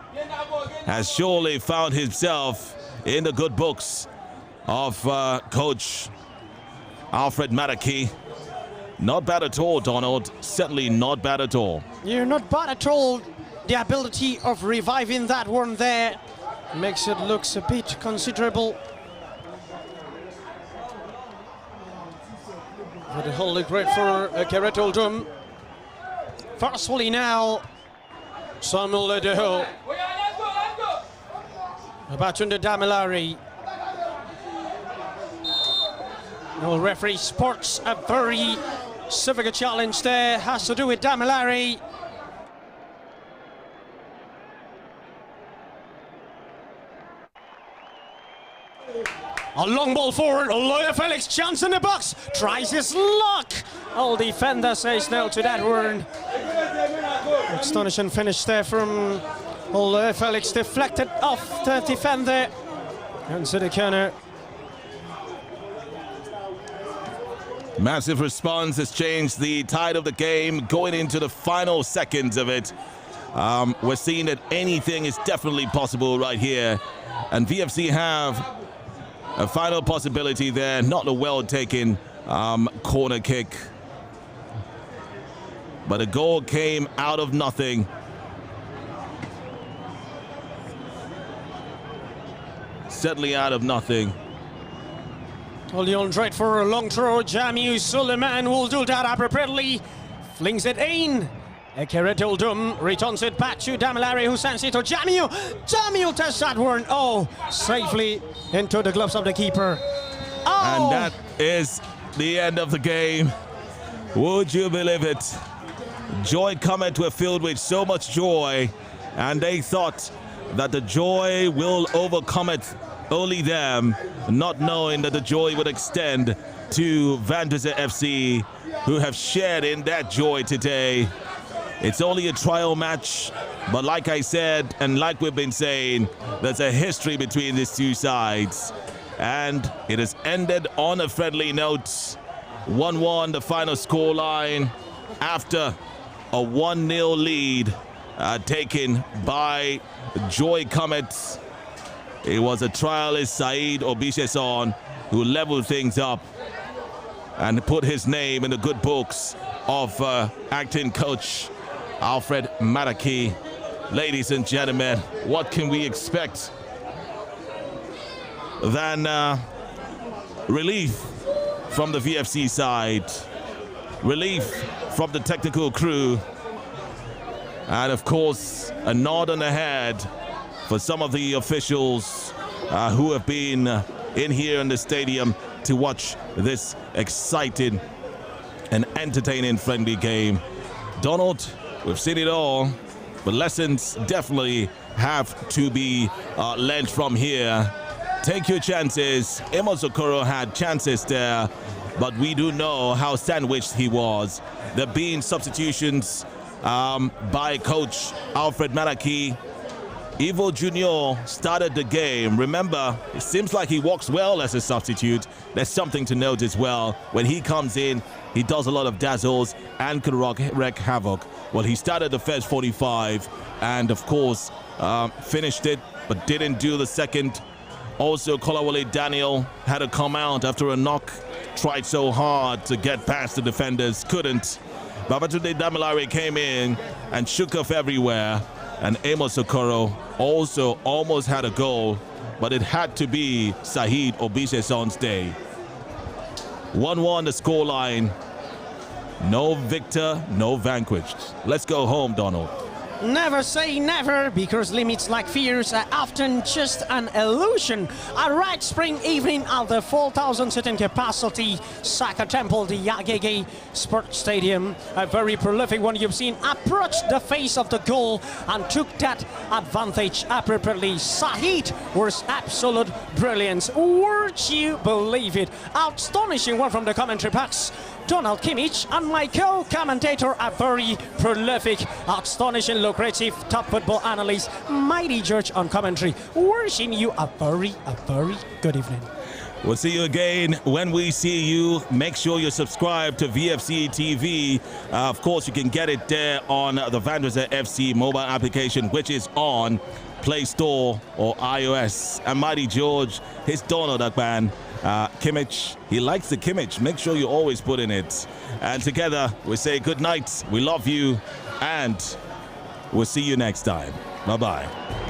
has surely found himself in the good books of Coach Alfred Maraki. Not bad at all, Donald. Certainly not bad at all. You're not bad at all. The ability of reviving that one there makes it looks a bit considerable. But the whole great for Gerrit Oldham. forcefully now. Samuel Ledeho. Babatunde Damilare. Well, referee sports a very severe challenge there. Has to do with Damilare. A long ball forward. Oloya Felix, chance in the box. Tries his luck. All defender says no to that one. Astonishing finish there from Oloya Felix. Deflected off the defender. And to the corner. Massive response has changed the tide of the game going into the final seconds of it. We're seeing that anything is definitely possible right here. And VFC have a final possibility there, not a well-taken corner kick. But a goal came out of nothing. Certainly out of nothing. Leon Dredd for a long throw. Jamiu Suleiman will do that appropriately. Flings it in. Ekeretildum returns it back to Damilare, who sends it to Jamiu. Jamiu tests that one. Oh, safely into the gloves of the keeper. Oh. And that is the end of the game. Would you believe it? Joy Cometh were filled with so much joy, and they thought that the joy will overcome it. Only them, not knowing that the joy would extend to Vandresa FC, who have shared in that joy today. It's only a trial match, but like I said, and like we've been saying, there's a history between these two sides. And it has ended on a friendly note. 1-1, the final scoreline, after a 1-0 lead taken by Joy Cometh. It was a trialist, Saeed Obisheson, who leveled things up and put his name in the good books of acting coach Alfred Maraki. Ladies and gentlemen, what can we expect than relief from the VFC side, relief from the technical crew, and of course a nod on the head for some of the officials who have been in here in the stadium to watch this exciting and entertaining friendly game. Donald, we've seen it all, but lessons definitely have to be learned from here. Take your chances. Amos Okoro had chances there, but we do know how sandwiched he was. There being substitutions by coach Alfred Maraki. Ivo Jr. started the game. Remember, it seems like he walks well as a substitute. There's something to note as well. When he comes in, he does a lot of dazzles and can wreak havoc. Well, he started the first 45 and, of course, finished it, but didn't do the second. Also, Kolawole Daniel had to come out after a knock. Tried so hard to get past the defenders, couldn't. Babatunde Damilare came in and shook off everywhere. And Amos Okoro also almost had a goal, but it had to be Saeed Obisheson's day. 1-1 the scoreline. No victor, no vanquished. Let's go home, Donald. Never say never, because limits like fears are often just an illusion. A right spring evening at the 4,000 seating capacity Saka Temple, the Agege Sports Stadium. A very prolific one you've seen approached the face of the goal and took that advantage appropriately. Saeed was absolute brilliance. Would you believe it? Astonishing one from the commentary box. Donald Kimmich and my co-commentator, a very prolific, astonishing, lucrative top football analyst, Mighty George on commentary. Wishing you a very good evening. We'll see you again when we see you. Make sure you subscribe to VFC TV. Of course, you can get it there on the Vandresa FC mobile application, which is on Play Store or iOS. And Mighty George, his Donald Akban. Kimmich, he likes the Kimmich. Make sure you always put in it. And together we say good night. We love you, and we'll see you next time. Bye-bye.